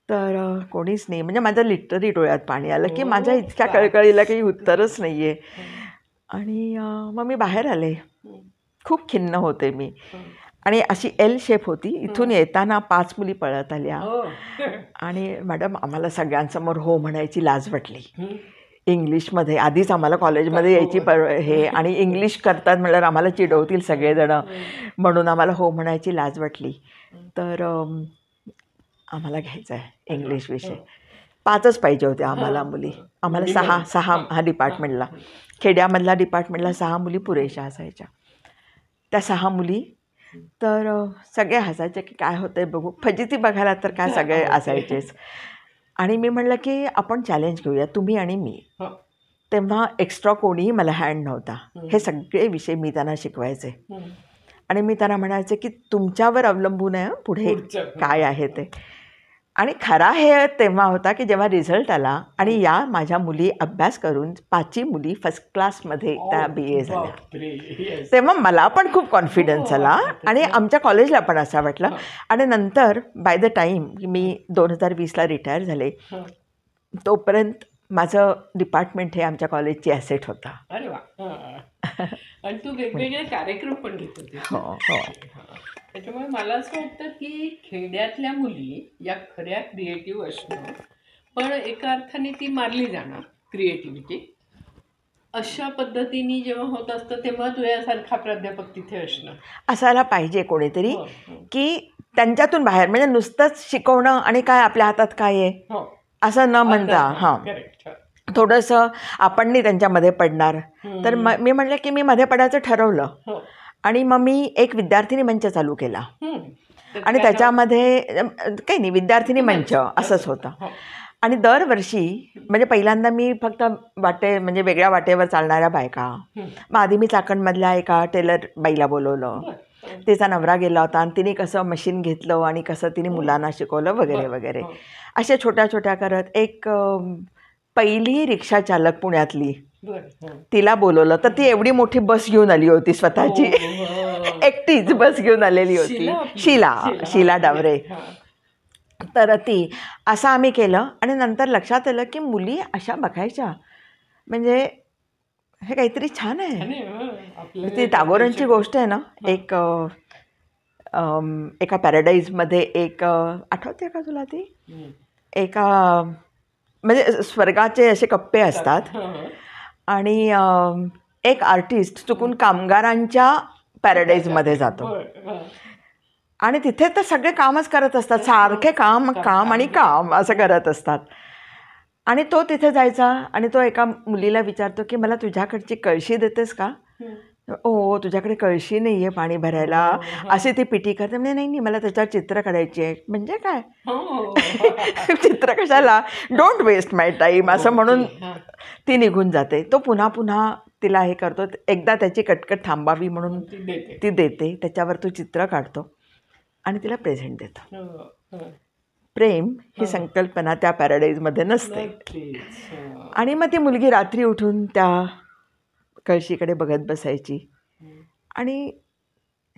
तर कोणीच नाही. म्हणजे माझं लिटररी डोळ्यात पाणी आलं की माझ्या इतक्या कळकळीला काही उत्तरच नाही आहे. आणि मग मी बाहेर आले. खूप खिन्न होते मी. आणि अशी एल शेप होती. इथून येताना 5 मुली पळत आल्या. आणि मॅडम, आम्हाला सगळ्यांसमोर हो म्हणायची लाज वाटली. इंग्लिशमध्ये आधीच आम्हाला कॉलेजमध्ये यायची हे, आणि इंग्लिश करतात म्हटल्यावर आम्हाला चिडवतील सगळेजणं, म्हणून आम्हाला हो म्हणायची लाज वाटली. तर आम्हाला घ्यायचं आहे इंग्लिश विषय. 5च पाहिजे होत्या आम्हाला मुली. आम्हाला 6 हा डिपार्टमेंटला, खेड्यामधला डिपार्टमेंटला 6 मुली पुरेशा असायच्या. त्या 6 मुली तर सगळे हसायचे की काय होतंय बघू, फजिती बघायला तर काय सगळे असायचेच. आणि मी म्हटलं की आपण चॅलेंज घेऊया, तुम्ही आणि मी. तेव्हा एक्स्ट्रा कोणीही मला हँड नव्हता. हे सगळे विषय मी त्यांना शिकवायचे. आणि मी त्यांना म्हणायचे की तुमच्यावर अवलंबून आहे पुढे काय आहे ते. आणि खरा हे तेव्हा होता की जेव्हा रिझल्ट आला आणि या माझ्या मुली अभ्यास करून 5ही मुली फर्स्ट क्लासमध्ये त्या BA झाल्या. तेव्हा मला पण खूप कॉन्फिडन्स आला आणि आमच्या कॉलेजला पण असं वाटलं. आणि नंतर बाय द टाईम मी 2020ला रिटायर झाले, तोपर्यंत माझं डिपार्टमेंट हे आमच्या कॉलेजची ॲसेट होता. अरे वा. आणि तू वेगवेगळे कार्यक्रम पण घेत होती. हो. त्याच्यामुळे मला असं वाटतं की खेड्यातल्या मुली या खऱ्या क्रिएटिव्ह असणं, पण एका अर्थाने ती मारली जाणार क्रिएटिव्हिटी. अशा पद्धतीने जेव्हा होत असतं तेव्हा तुझ्यासारखा प्राध्यापक तिथे असणं असायला पाहिजे कोणीतरी, की त्यांच्यातून बाहेर, म्हणजे नुसतंच शिकवणं आणि काय आपल्या हातात काय आहे असं न म्हणता, थोडंसं आपण नाही त्यांच्यामध्ये पडणार. तर मी म्हणलं की मी मध्ये पडायचं ठरवलं. आणि मग मी एक विद्यार्थिनी मंच चालू केला. आणि त्याच्यामध्ये काही नाही, विद्यार्थिनी मंच असंच होतं. आणि दरवर्षी, म्हणजे पहिल्यांदा मी फक्त म्हणजे वेगळ्या वाटेवर चालणाऱ्या बायका, मग आधी मी चाकणमधल्या एका टेलर बाईला बोलवलं. तिचा नवरा गेला होता आणि तिने कसं मशीन घेतलं आणि कसं तिने मुलांना शिकवलं वगैरे वगैरे. अशा छोट्या छोट्या करत एक पहिली रिक्षा चालक पुण्यातली, तिला बोलवलं. तर ती एवढी मोठी बस घेऊन आली होती स्वतःची, एकटीच बस घेऊन आलेली होती, शीला डावरे. तर ती असं आम्ही केलं. आणि नंतर लक्षात आलं की मुली अशा बघायच्या, म्हणजे हे काहीतरी छान आहे. ती टागोरांची गोष्ट आहे ना, एका पॅराडाईजमध्ये एक, आठवते का तुला ती, एका म्हणजे स्वर्गाचे असे कप्पे असतात आणि एक आर्टिस्ट चुकून कामगारांच्या पॅराडाईजमध्ये जातो. आणि तिथे तर सगळे कामच करत असतात, सारखे काम आणि काम असं करत असतात. आणि तो तिथे जायचा आणि तो एका मुलीला विचारतो की मला तुझ्याकडची कळशी देतेस का? ओ, तुझ्याकडे कळशी नाही आहे पाणी भरायला, अशी ती पिटी करते. म्हणजे नाही, मला त्याच्यावर चित्र काढायची आहे. म्हणजे काय चित्र कशाला, डोंट वेस्ट माय टाईम असं म्हणून ती निघून जाते. तो पुन्हा तिला हे करतो. एकदा त्याची कटकट थांबावी म्हणून ती देते, त्याच्यावर तो चित्र काढतो आणि तिला प्रेझेंट देतो. प्रेम ही संकल्पना त्या पॅराडाईजमध्ये नसते. आणि मग ती मुलगी रात्री उठून त्या कळशीकडे बघत बसायची. आणि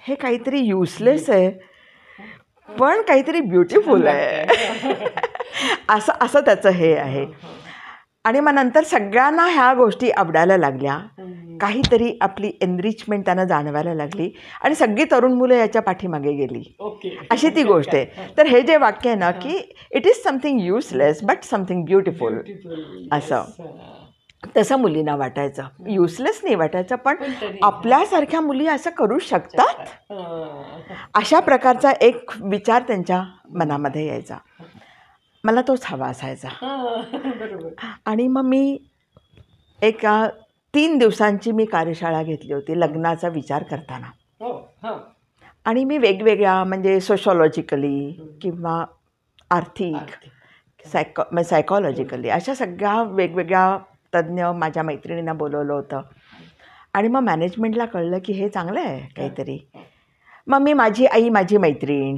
हे काहीतरी युजलेस आहे पण काहीतरी ब्युटिफुल आहे असं त्याचं हे आहे. आणि मग नंतर सगळ्यांना ह्या गोष्टी आवडायला लागल्या, काहीतरी आपली एनरिचमेंट त्यांना जाणवायला लागली आणि सगळी तरुण मुलं याच्या पाठीमागे गेली, अशी ती गोष्ट आहे. तर हे जे वाक्य आहे ना की it is something useless but something beautiful, असं तसं मुलींना वाटायचं. युजलेस नाही वाटायचं, पण आपल्यासारख्या मुली असं करू शकतात, अशा प्रकारचा एक विचार त्यांच्या मनामध्ये यायचा. मला तोच हवा असायचा. आणि मग मी एक 3 दिवसांची मी कार्यशाळा घेतली होती लग्नाचा विचार करताना. आणि मी वेगवेगळ्या म्हणजे सोशॉलॉजिकली किंवा आर्थिक सायकॉलॉजिकली अशा सगळ्या वेगवेगळ्या तज्ज्ञ माझ्या मैत्रिणींना बोलवलं होतं. आणि मग मॅनेजमेंटला कळलं की हे चांगलं आहे काहीतरी. मग मी माझी आई माझी मैत्रीण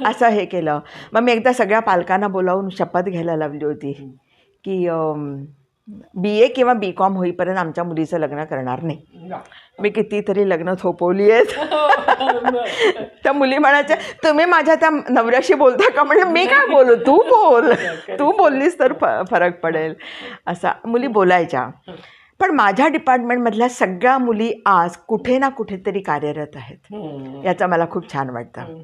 असं हे केलं. मग मी एकदा सगळ्या पालकांना बोलावून शपथ घ्यायला लावली होती की BA किंवा BCom होईपर्यंत आमच्या मुलीचं लग्न करणार नाही. मी कितीतरी लग्न थोपवली आहेत. त्या मुली म्हणायच्या तुम्ही माझ्या त्या नवऱ्याशी बोलता का? म्हणजे मी काय बोलू, तू बोल, तू बोललीस तर फरक पडेल असा मुली बोलायच्या. पण माझ्या डिपार्टमेंटमधल्या सगळ्या मुली आज कुठे ना कुठेतरी कार्यरत आहेत. याचं मला खूप छान वाटतं.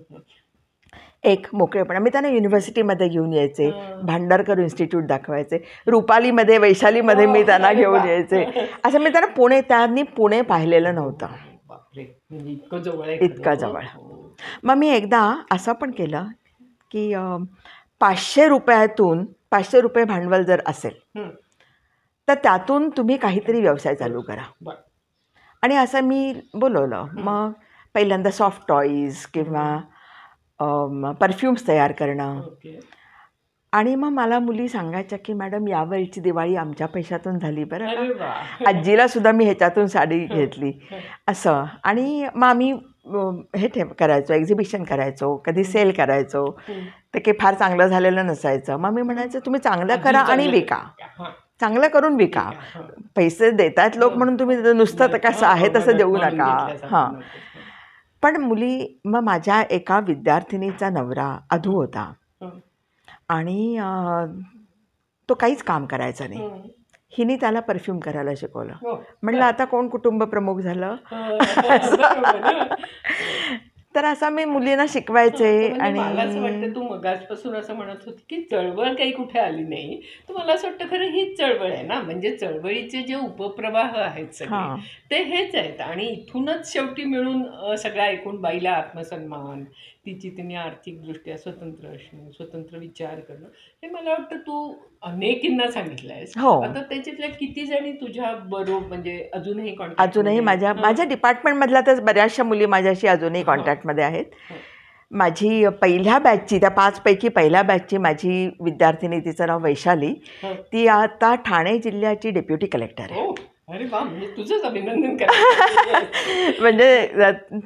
एक मोकळेपणा. मी त्यांना युनिव्हर्सिटीमध्ये घेऊन यायचे, भांडारकर इन्स्टिट्यूट दाखवायचे, रुपालीमध्ये वैशालीमध्ये मी त्यांना घेऊन यायचे. असं मी त्यांना त्यांनी पुणे पाहिलेलं नव्हतं, इतकं जवळ. मग मी एकदा असं पण केलं की 500 रुपयातून 500 रुपये भांडवल जर असेल तर त्यातून तुम्ही काहीतरी व्यवसाय चालू करा. आणि असं मी बोलवलं. मग पहिल्यांदा सॉफ्ट टॉईज किंवा परफ्यूम्स तयार करणं. आणि मग मला मुली सांगायच्या की मॅडम यावेळीची दिवाळी आमच्या पैशातून झाली बरं का, आजीला सुद्धा मी ह्याच्यातून साडी घेतली असं. आणि मग आम्ही हे करायचो, एक्झिबिशन करायचो, कधी सेल करायचो. तर काही फार चांगलं झालेलं नसायचं. मग मी म्हणायचं तुम्ही चांगलं करा आणि विका, चांगलं करून विका. पैसे देतात लोक म्हणून तुम्ही नुसतं तर कसं आहे तसं देऊ नका. हां. पण मुली, मग माझ्या एका विद्यार्थिनीचा नवरा अधू होता आणि तो काहीच काम करायचा नाही. हिने त्याला परफ्यूम करायला शिकवलं. म्हटलं आता कोण कुटुंब प्रमुख झालं. तर असं मी मुलींना शिकवायचे. आणि मला असं वाटतं तू मगाचपासून असं म्हणत होती की चळवळ काही कुठे आली नाही. तर मला असं वाटतं खरं हीच चळवळ आहे ना. म्हणजे चळवळीचे जे उपप्रवाह आहेत सगळे ते हेच आहेत. आणि इथूनच शेवटी मिळून सगळ्या एकूण बाईला आत्मसन्मान, तिने आर्थिकदृष्ट्या स्वतंत्र असणं, स्वतंत्र विचार करणं, हे मला वाटतं तू अनेकींना सांगितलं आहेस. आता त्याच्यातल्या किती जणी तुझ्या बरोबर म्हणजे अजूनही माझ्या डिपार्टमेंटमधल्या तर बऱ्याचशा मुली माझ्याशी अजूनही कॉन्टॅक्टमध्ये आहेत. माझी पहिल्या बॅचची, त्या 5 पैकी पहिल्या बॅचची माझी विद्यार्थिनी, तिचं नाव वैशाली, ती आता ठाणे जिल्ह्याची डेप्युटी कलेक्टर आहे. अरे वा, म्हणजे तुझंच अभिनंदन म्हणजे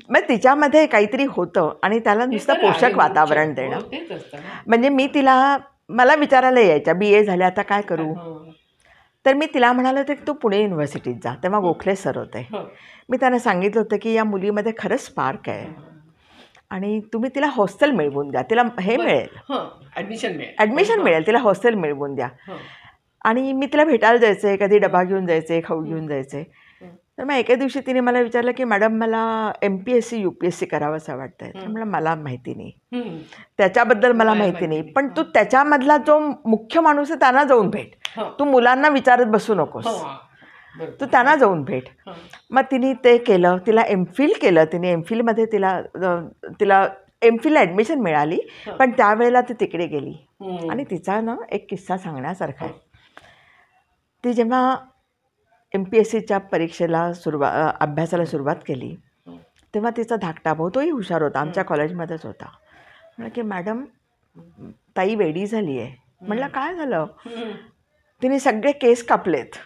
मग तिच्यामध्ये काहीतरी होतं आणि त्याला नुसतं पोषक वातावरण देणं. म्हणजे मला विचारायला यायच्या BA झाल्या आता काय करू. तर मी तिला म्हणाले होते की तू पुणे युनिव्हर्सिटीत जा. तेव्हा गोखले सर होते. मी त्यांना सांगितलं होतं की या मुलीमध्ये खरंच स्पार्क आहे आणि तुम्ही तिला हॉस्टेल मिळवून द्या, तिला हे मिळेल, ॲडमिशन मिळेल, तिला हॉस्टेल मिळवून द्या. आणि मी तिला भेटायला जायचे, कधी डबा घेऊन जायचे, खाऊ घेऊन जायचे. तर मग एके दिवशी तिने मला विचारलं की मॅडम मला MPSC UPSC करावं असं वाटतं आहे. तर म्हटलं मला माहिती नाही, त्याच्याबद्दल मला माहिती नाही, पण तू त्याच्यामधला जो मुख्य माणूस आहे त्यांना जाऊन भेट. तू मुलांना विचारत बसू नकोस, तू त्यांना जाऊन भेट. मग तिने ते केलं. तिला MPhil केलं तिने. MPhilमध्ये तिला MPhilला ॲडमिशन मिळाली. पण त्यावेळेला ती तिकडे गेली. आणि तिचा ना एक किस्सा सांगण्यासारखा आहे. ती जेव्हा MPSCच्या परीक्षेला अभ्यासाला सुरुवात केली तेव्हा तिचा धाकटा भाऊ, तोही हुशार होता, आमच्या कॉलेजमध्येच होता, म्हटलं की मॅडम ताई वेडी झाली आहे. म्हटलं काय झालं. तिने सगळे केस कापलेत.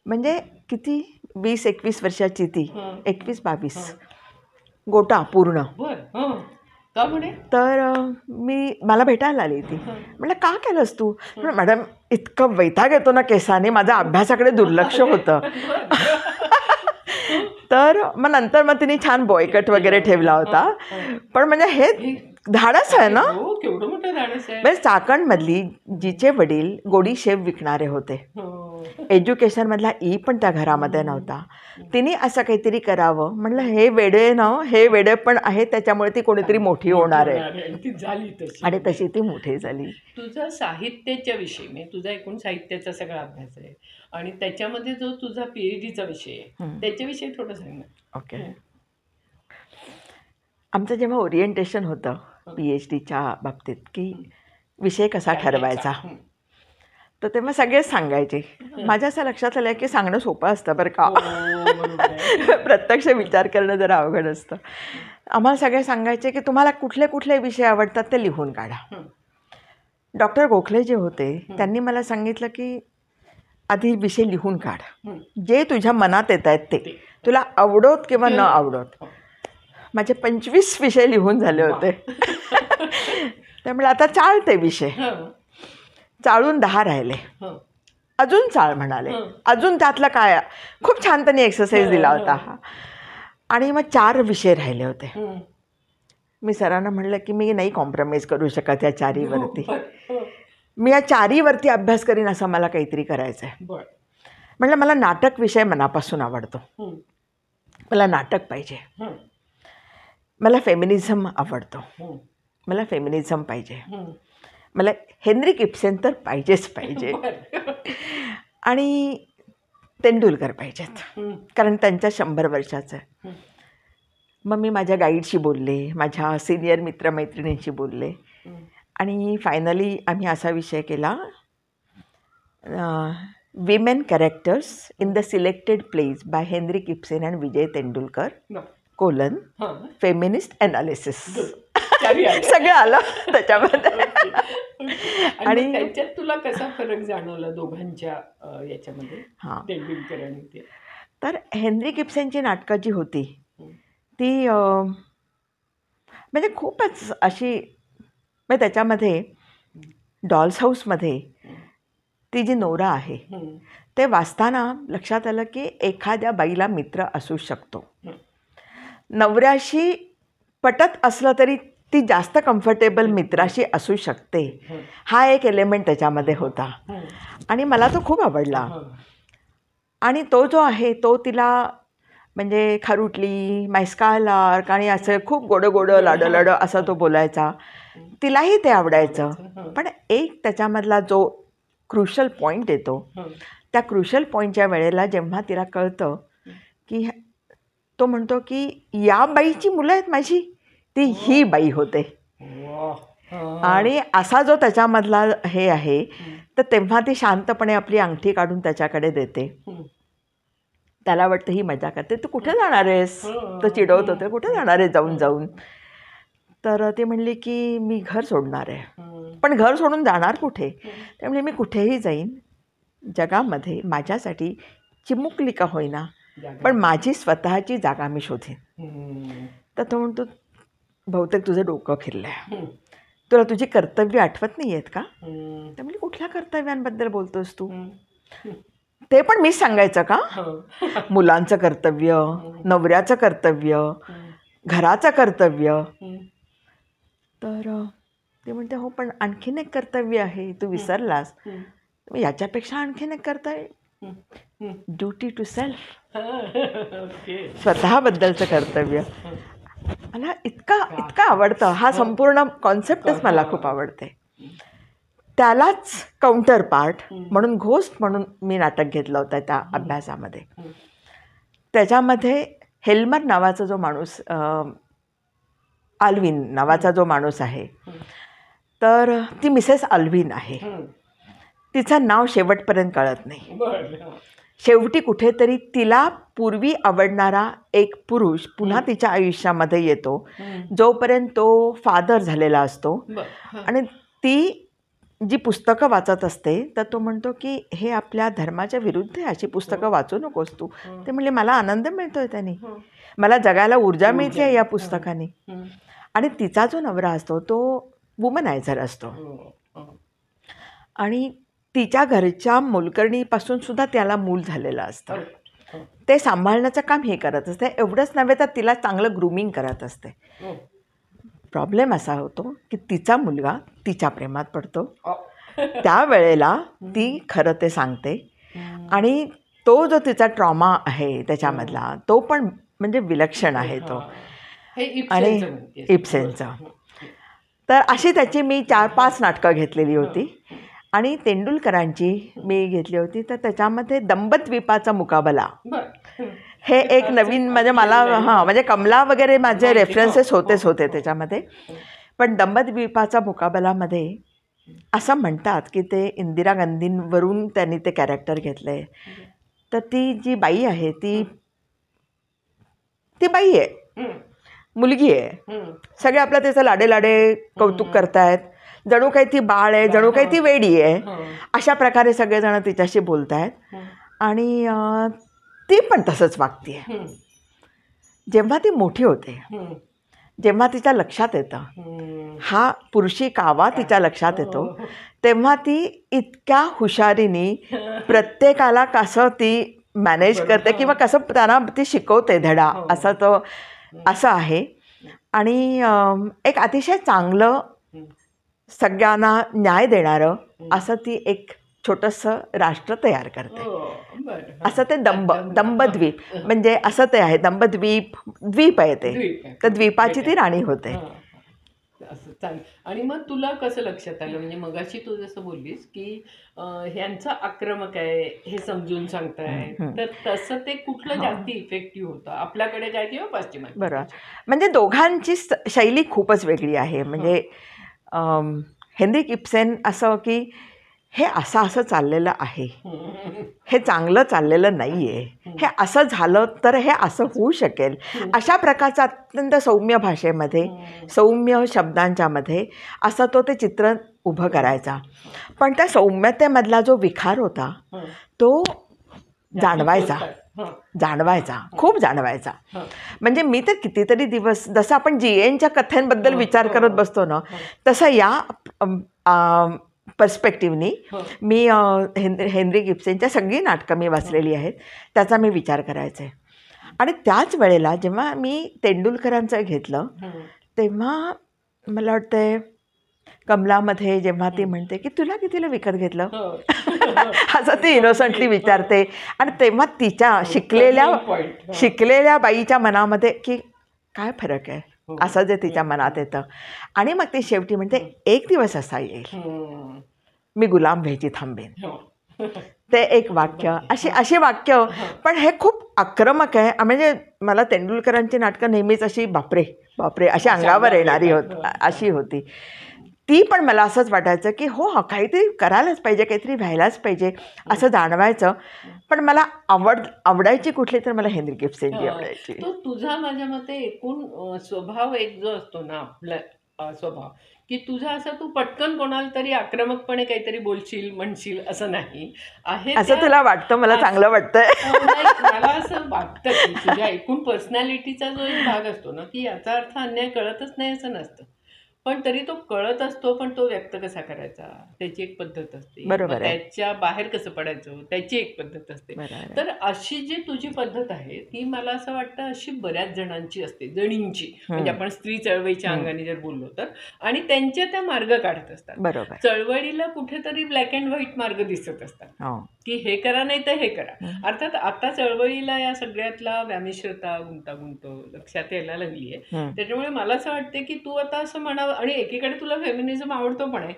म्हणजे किती 20-21 वर्षाची ती, 21-22, गोटा पूर्ण. तर मला भेटायला आली ती. म्हटलं का केलंस तू. मॅडम इतकं वैताग येतो ना केसाने, माझ्या अभ्यासाकडे दुर्लक्ष होतं. तर मग नंतर मग तिने छान बॉयकट वगैरे ठेवला होता. पण म्हणजे हे धाडस आहे ना. म्हणजे चाकणमधली जिचे वडील गोडी शेव विकणारे होते, एज्युकेशनमधला पण त्या घरामध्ये नव्हता. तिने असं काहीतरी करावं. म्हटलं हे वेडे ना, हे वेडे पण आहे, त्याच्यामुळे ती कोणीतरी मोठी होणार आहे. आणि तशी ती मोठी झाली. तुझा साहित्याच्या विषयी, म्हणजे तुझा एकूण साहित्याचा सगळा अभ्यास आहे आणि त्याच्यामध्ये जो तुझा PhDचा विषय आहे त्याच्याविषयी थोडं सांग. ओके. आमचं जेव्हा ओरिएंटेशन होतं PhDच्या बाबतीत की विषय कसा ठरवायचा, तर तेव्हा सगळेच सांगायचे. माझ्या असं लक्षात आलं की सांगणं सोपं असतं बरं का, प्रत्यक्ष विचार करणं जरा अवघड असतं. आम्हाला सगळे सांगायचे की तुम्हाला कुठले कुठले विषय आवडतात ते लिहून काढा. हं. डॉक्टर गोखले जे होते त्यांनी मला सांगितलं की आधी विषय लिहून काढ, हं. जे तुझ्या मनात येत आहेत ते, तुला आवडोत किंवा न आवडोत. माझे 25 विषय लिहून झाले होते. त्यामुळे आता चाळते विषय, हं. चाळून 10 राहिले. हं. अजून चाळ म्हणाले, हं. अजून त्यातलं काय. खूप छान त्यांनी एक्सरसाइज दिला होता हा. आणि मग 4 विषय राहिले होते. हं. मी सरांना म्हणलं की मी नाही कॉम्प्रोमाइज करू शकत या 4वरती. हं. मी या 4वरती अभ्यास करीन, असं मला काहीतरी करायचं आहे. बरं. म्हटलं मला नाटक विषय मनापासून आवडतो, हं. मला नाटक पाहिजे. हं. मला फेमिनिझम आवडतो, हं. मला फेमिनिझम पाहिजे. हं. मला हेनरिक इब्सेन तर पाहिजेच पाहिजे. बरं. आणि तेंडुलकर पाहिजेत, हं. कारण त्यांच्या 100 वर्षाचं आहे. हं. मग मी माझ्या गाईडशी बोलले, माझ्या सिनियर मित्रमैत्रिणींशी बोलले. हं. आणि फायनली आम्ही असा विषय केला, women characters in the selected plays by Henrik Ibsen and Vijay Tendulkar बरं. कोलन हं. Feminist analysis. चारी आले. सगळं आलं त्याच्यामध्ये. आणि मग त्याच्यात तुला कसा फरक जाणवला दोघांच्या याच्यामध्ये, हां, तेंडुलकर आणि ते? तर हेनरिक इब्सेनची नाटकं जी होती हं. ती म्हणजे खूपच अशी, म्हणजे त्याच्यामध्ये डॉल्स हाऊसमध्ये ती जी नोरा आहे हं. ते वाचताना लक्षात आलं की एखाद्या बाईला मित्र असू शकतो. हं. नवऱ्याशी पटत असलं तरी ती जास्त कम्फर्टेबल मित्राशी असू शकते. हं. हा एक एलिमेंट त्याच्यामध्ये होता हं. आणि मला तो खूप आवडला. हं. आणि तो जो आहे तो तिला म्हणजे खारुटली, मायस्कालार्क आणि असं खूप गोडं गोडं लाडं लाडं असं तो बोलायचा. तिलाही ते आवडायचं. हं. पण एक त्याच्यामधला जो क्रुशल पॉईंट येतो, हं. त्या क्रुशल पॉईंटच्या वेळेला जेव्हा तिला कळतं की तो म्हणतो की या बाईची मुलं आहेत माझी, ती ही बाई होते. वाह. हं. आणि असा जो त्याच्यामधला हे आहे, तर तेव्हा ती शांतपणे आपली अंगठी काढून त्याच्याकडे देते. हं. त्याला वाटतं ही मजा करते, तू कुठे जाणार आहेस, हं. तो चिडवत होते, कुठे जाणार आहे जाऊन जाऊन. तर ती म्हणली की मी घर सोडणार आहे. हं. पण घर सोडून जाणार कुठे? त्यामुळे मी कुठेही जाईन, जगामध्ये माझ्यासाठी चिमुकली का होईना जागा. पण माझी स्वतःची जागा मी शोधेन. हं. तर तो म्हणतो बहुतेक तुझं डोकं फिरलं आहे, हं. तुला तुझी कर्तव्य आठवत नाही आहेत का? हं. तर म्हणजे कुठल्या कर्तव्यांबद्दल बोलतोस तू? हं. ते पण मीच सांगायचं का? हं. मुलांचं कर्तव्य, नवऱ्याचं कर्तव्य, हं. घराचं कर्तव्य. हं. तर ते म्हणते हो पण आणखीन एक कर्तव्य आहे, तू विसरलास. हं. याच्यापेक्षा आणखीन एक कर्तव्य, हं. हं. Duty to self, okay. स्वतःबद्दलचं कर्तव्य. मला इतका आवडतं, हा संपूर्ण कॉन्सेप्टच मला खूप आवडते. त्यालाच काउंटर पार्ट म्हणून घोस्ट म्हणून मी नाटक घेतलं होतं त्या अभ्यासामध्ये. त्याच्यामध्ये हेल्मर नावाचा जो माणूस, आल्विन नावाचा जो माणूस आहे, तर ती मिसेस आल्विन आहे. हं. तिचं नाव शेवटपर्यंत कळत नाही. बरं. शेवटी कुठेतरी तिला पूर्वी आवडणारा एक पुरुष पुन्हा तिच्या आयुष्यामध्ये येतो, हं. जोपर्यंत तो फादर झालेला असतो. बरं. आणि ती जी पुस्तकं वाचत असते तर तो म्हणतो की हे आपल्या धर्माच्या विरुद्ध आहे, अशी पुस्तकं वाचू नकोस तू. ते म्हणले मला आनंद मिळतोय त्याने, मला जगायला ऊर्जा मिळते या पुस्तकाने. हं. आणि तिचा जो नवरा असतो तो वुमनायझर असतो आणि तिच्या घरच्या मोलकरणीपासून सुद्धा त्याला मूल झालेलं असतं. ते सांभाळण्याचं काम हे करत असते. एवढंच नव्हे तर तिला चांगलं ग्रूमिंग करत असते. प्रॉब्लेम असा होतो की तिचा मुलगा तिच्या प्रेमात पडतो. त्यावेळेला ती खरं ते सांगते आणि तो जो तिचा ट्रॉमा आहे त्याच्यामधला तो पण म्हणजे विलक्षण आहे तो. आणि इब्सेनचा. तर अशी त्याची मी 4-5 नाटकं घेतलेली होती. आणि तेंडुलकरांची मी घेतली होती तर त्याच्यामध्ये दंबद्वीपाचा मुकाबला हे एक नवीन म्हणजे मला म्हणजे कमला वगैरे माझे रेफरन्सेस होते त्याच्यामध्ये. पण दंबद्वीपाचा मुकाबलामध्ये असं म्हणतात की ते इंदिरा गांधींवरून त्यांनी ते कॅरेक्टर घेतलं आहे. तर ती जी बाई आहे ती बाई आहे, मुलगी आहे, सगळे आपलं त्याचं लाडे लाडे कौतुक करतायत, जणू काही ती बाळ आहे, जणू काही ती वेडी आहे, अशा प्रकारे सगळेजण तिच्याशी बोलत आहेत. आणि ती पण तसंच वागते. जेव्हा ती मोठी होते, जेव्हा तिच्या लक्षात येतं हा पुरुषी कावा तिच्या लक्षात येतो, तेव्हा ती इतक्या हुशारीने प्रत्येकाला कसं ती मॅनेज करते किंवा कसं त्यांना ती शिकवते धडा, असं आहे. आणि एक अतिशय चांगलं सगळ्यांना न्याय देणारं असं ती एक छोटंसं राष्ट्र तयार करते. असं ते दंबद्वीप म्हणजे असं ते आहे. द्वीप आहे ते, तर द्वीपाची ती राणी होते. असं चालेल. आणि मग तुला कसं लक्षात आलं, म्हणजे मगाशी तू जसं बोललीस की ह्यांचं आक्रमक आहे हे समजून सांगताय, तर तसं ते कुठलं जास्ती इफेक्टिव्ह होतं, आपल्याकडे काय किंवा पाश्चिमात्य? बरोबर. म्हणजे दोघांची शैली खूपच वेगळी आहे. म्हणजे हेनरिक इब्सेन असं की हे असं चाललेलं आहे, हे चांगलं चाललेलं नाही आहे, हे असं झालं तर हे असं होऊ शकेल, अशा प्रकारचं अत्यंत सौम्य भाषेमध्ये, सौम्य शब्दांच्यामध्ये असं तो ते चित्र उभं करायचा. पण त्या सौम्यतेमधला जो विखार होता तो जाणवायचा, खूप जाणवायचा. म्हणजे मी तर कितीतरी दिवस, जसं आपण GNच्या कथेंबद्दल विचार करत बसतो ना, तसं या पर्स्पेक्टिव्हनी मी हेनरिक इब्सेनच्या सगळी नाटकं मी वाचलेली आहेत, त्याचा मी विचार करायचा आहे. आणि त्याच वेळेला जेव्हा मी तेंडुलकरांचं घेतलं, तेव्हा मला वाटतंय कमलामध्ये जेव्हा ती म्हणते की तुला कितीला विकत घेतलं, असं ती इनोसंटली विचारते. आणि तेव्हा तिच्या शिकलेल्या बाईच्या मनामध्ये की काय फरक आहे, असं जे तिच्या मनात येतं. आणि मग ती शेवटी म्हणते एक दिवस असा येईल मी गुलाम व्हायची थांबेन. ते एक वाक्य, अशी वाक्य. पण हे खूप आक्रमक आहे. म्हणजे मला तेंडुलकरांची नाटकं नेहमीच अशी बापरे अशी अंगावर येणारी अशी होती ती. पण मला असंच वाटायचं की हो काहीतरी करायलाच पाहिजे, काहीतरी व्हायलाच पाहिजे असं जाणवायचं. पण मला आवडायची कुठली तर मला हेनरिक इब्सेनची आवडायची. तो तुझा माझ्या मते एकूण स्वभाव एक जो असतो ना आपला स्वभाव, की तुझा असं तू पटकन कोणाला तरी आक्रमकपणे काहीतरी बोलशील म्हणशील असं नाही आहे. असं तुला वाटतं? मला चांगलं वाटतंय. मला असं वाटतं की तुझ्या एकूण पर्सनॅलिटीचा जो एक भाग असतो ना, की याचा अर्थ अन्याय कळतच नाही असं नसतं, पण तरी तो कळत असतो. पण तो व्यक्त कसा करायचा त्याची एक पद्धत असते. बरोबर आहे. त्याच्या बाहेर कसं पडायचं त्याची एक पद्धत असते. तर अशी जी तुझी पद्धत आहे ती मला असं वाटतं अशी बऱ्याच जणांची असते, जणींची. म्हणजे आपण स्त्री चळवळीच्या अंगाने जर बोललो तर, आणि त्यांच्या त्या मार्ग काढत असतात. बरोबर. चळवळीला कुठेतरी ब्लॅक अँड व्हाईट मार्ग दिसत असतात की हे करा नाही तर हे करा. अर्थात आता चळवळीला या सगळ्यातला व्यामिश्रता गुंतागुंत लक्षात यायला लागली आहे. त्याच्यामुळे मला असं वाटतं की तू आता असं म्हणावं, आणि एकीकडे तुला फेमिनिझम आवडतो पण आहे,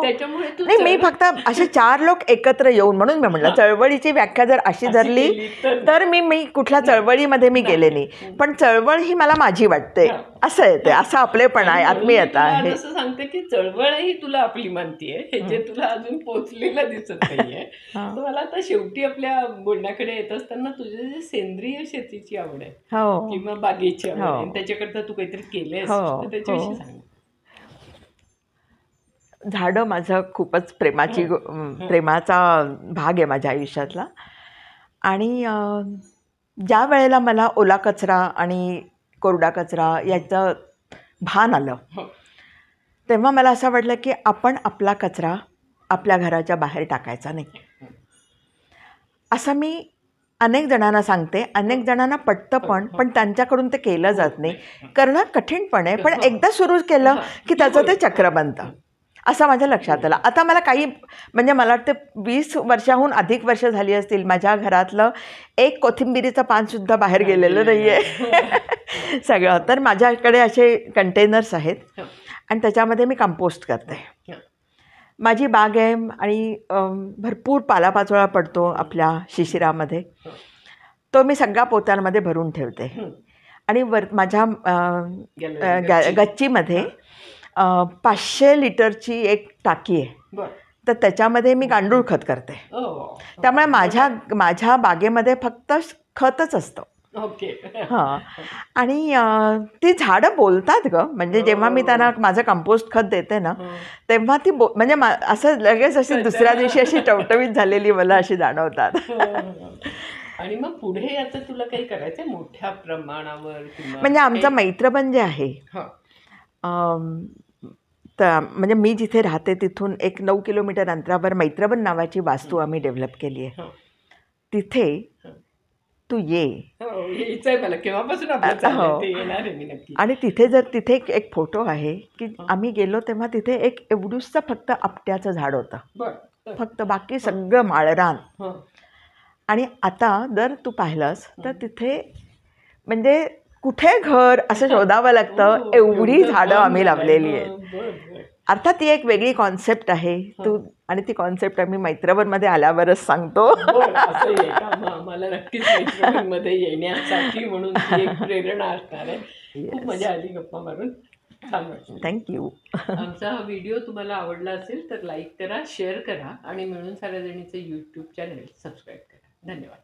त्याच्यामुळे तू नाही, मी फक्त असे 4 लोक एकत्र येऊन, म्हणून मी म्हटलं चळवळीची व्याख्या जर अशी धरली तर मी कुठल्या चळवळीमध्ये मी गेले नाही. पण चळवळ ही मला माझी वाटते, असं आहे ते, असं आपलेपण आहे, आत्मीयता आहे. असं सांगते की चळवळही तुला आपली मानतीये, हे जे तुला अजून पोचलेलं दिसत नाहीये. तर मला आता शेवटी आपल्या बोलण्याकडे येत असताना तुझे जे सेंद्रिय शेतीची आवड आहे किंवा बागेची आवड आहे, त्याच्याकरता तू काहीतरी केलंयस तर त्याच्याविषयी सांग. झाडं माझं खूपच प्रेमाचा भाग आहे माझ्या आयुष्यातला. आणि ज्या वेळेला मला ओला कचरा आणि कोरडा कचरा याचं भान आलं, तेव्हा मला असं वाटलं की आपण आपला कचरा आपल्या घराच्या बाहेर टाकायचा नाही. असं मी अनेक जणांना सांगते, अनेक जणांना पटतं पण त्यांच्याकडून ते केलं जात नाही. करणं कठीण पण आहे, पण एकदा सुरू केलं की त्याचं ते चक्र बनतं, असं माझ्या लक्षात आलं. आता मला म्हणजे मला वाटतं 20 वर्षाहून अधिक वर्ष झाली असतील माझ्या घरातलं एक कोथिंबिरीचं पानसुद्धा बाहेर गेलेलं नाही आहे सगळं. तर माझ्याकडे असे कंटेनर्स आहेत आणि त्याच्यामध्ये मी कंपोस्ट करते. माझी बाग आहे आणि भरपूर पालापाचोळा पडतो आपल्या शिशिरामध्ये, तो मी सगळ्या पोत्यांमध्ये भरून ठेवते. आणि माझ्या गच्चीमध्ये 500 लिटरची एक टाकी आहे, तर त्याच्यामध्ये मी गांडूळ खत करते. त्यामुळे माझ्या बागेमध्ये फक्त खतच असतं, ओके. हां. आणि ती झाडं बोलतात गं. म्हणजे जेव्हा मी त्यांना माझं कंपोस्ट खत देते ना, हं. तेव्हा ती म्हणजे असं लगेच अशी दुसऱ्या दिवशी अशी टवटवीत झालेली मला अशी जाणवतात. हं. आणि मग पुढे आता तुला काही करायचंय मोठ्या प्रमाणावर किंवा म्हणजे असं आमचं काही? मैत्रबन जे आहे, हं. अं, तर म्हणजे मी जिथे राहते तिथून एक 9 किलोमीटर अंतरावर मैत्रबन नावाची वास्तू आम्ही डेव्हलप केली आहे. हं. तिथे हं. तू ये. हो, यायचंय मला. केव्हापासून आपलं चाललंय हो. ते, येणार आहे मी नक्की. आणि तिथे एक एक फोटो आहे, की हं. आम्ही गेलो तेव्हा तिथे एक एवढूसं फक्त आपट्याचं झाड होतं. बरं. फक्त बाकी सगळं माळरान. हं. आणि आता जर तू पाहिलंस तर हं. तिथे म्हणजे कुठे घर असं शोधावं लागतं, हो, एवढी एवढं झाडं काम आम्ही झालंय. लावलेली आहेत. हं. बरं. अर्थात ती एक वेगळी कॉन्सेप्ट आहे. हं. आणि ती कॉन्सेप्ट आम्ही मैत्रबनमध्ये आल्यावरच सांगतो. बरं, असंही आहे का? मग आम्हाला नक्कीच मैत्रिणींमध्ये येण्यासाठी म्हणून ती एक प्रेरणा असणार आहे. खूप येस. मजा आली गप्पा मारून. छान वाटलं. थँक्यू. आमचा हा व्हिडिओ तुम्हाला आवडला असेल तर लाईक करा, शेअर करा आणि मिळून साऱ्या जणीचं यूट्यूब चॅनल सबस्क्राईब करा. धन्यवाद.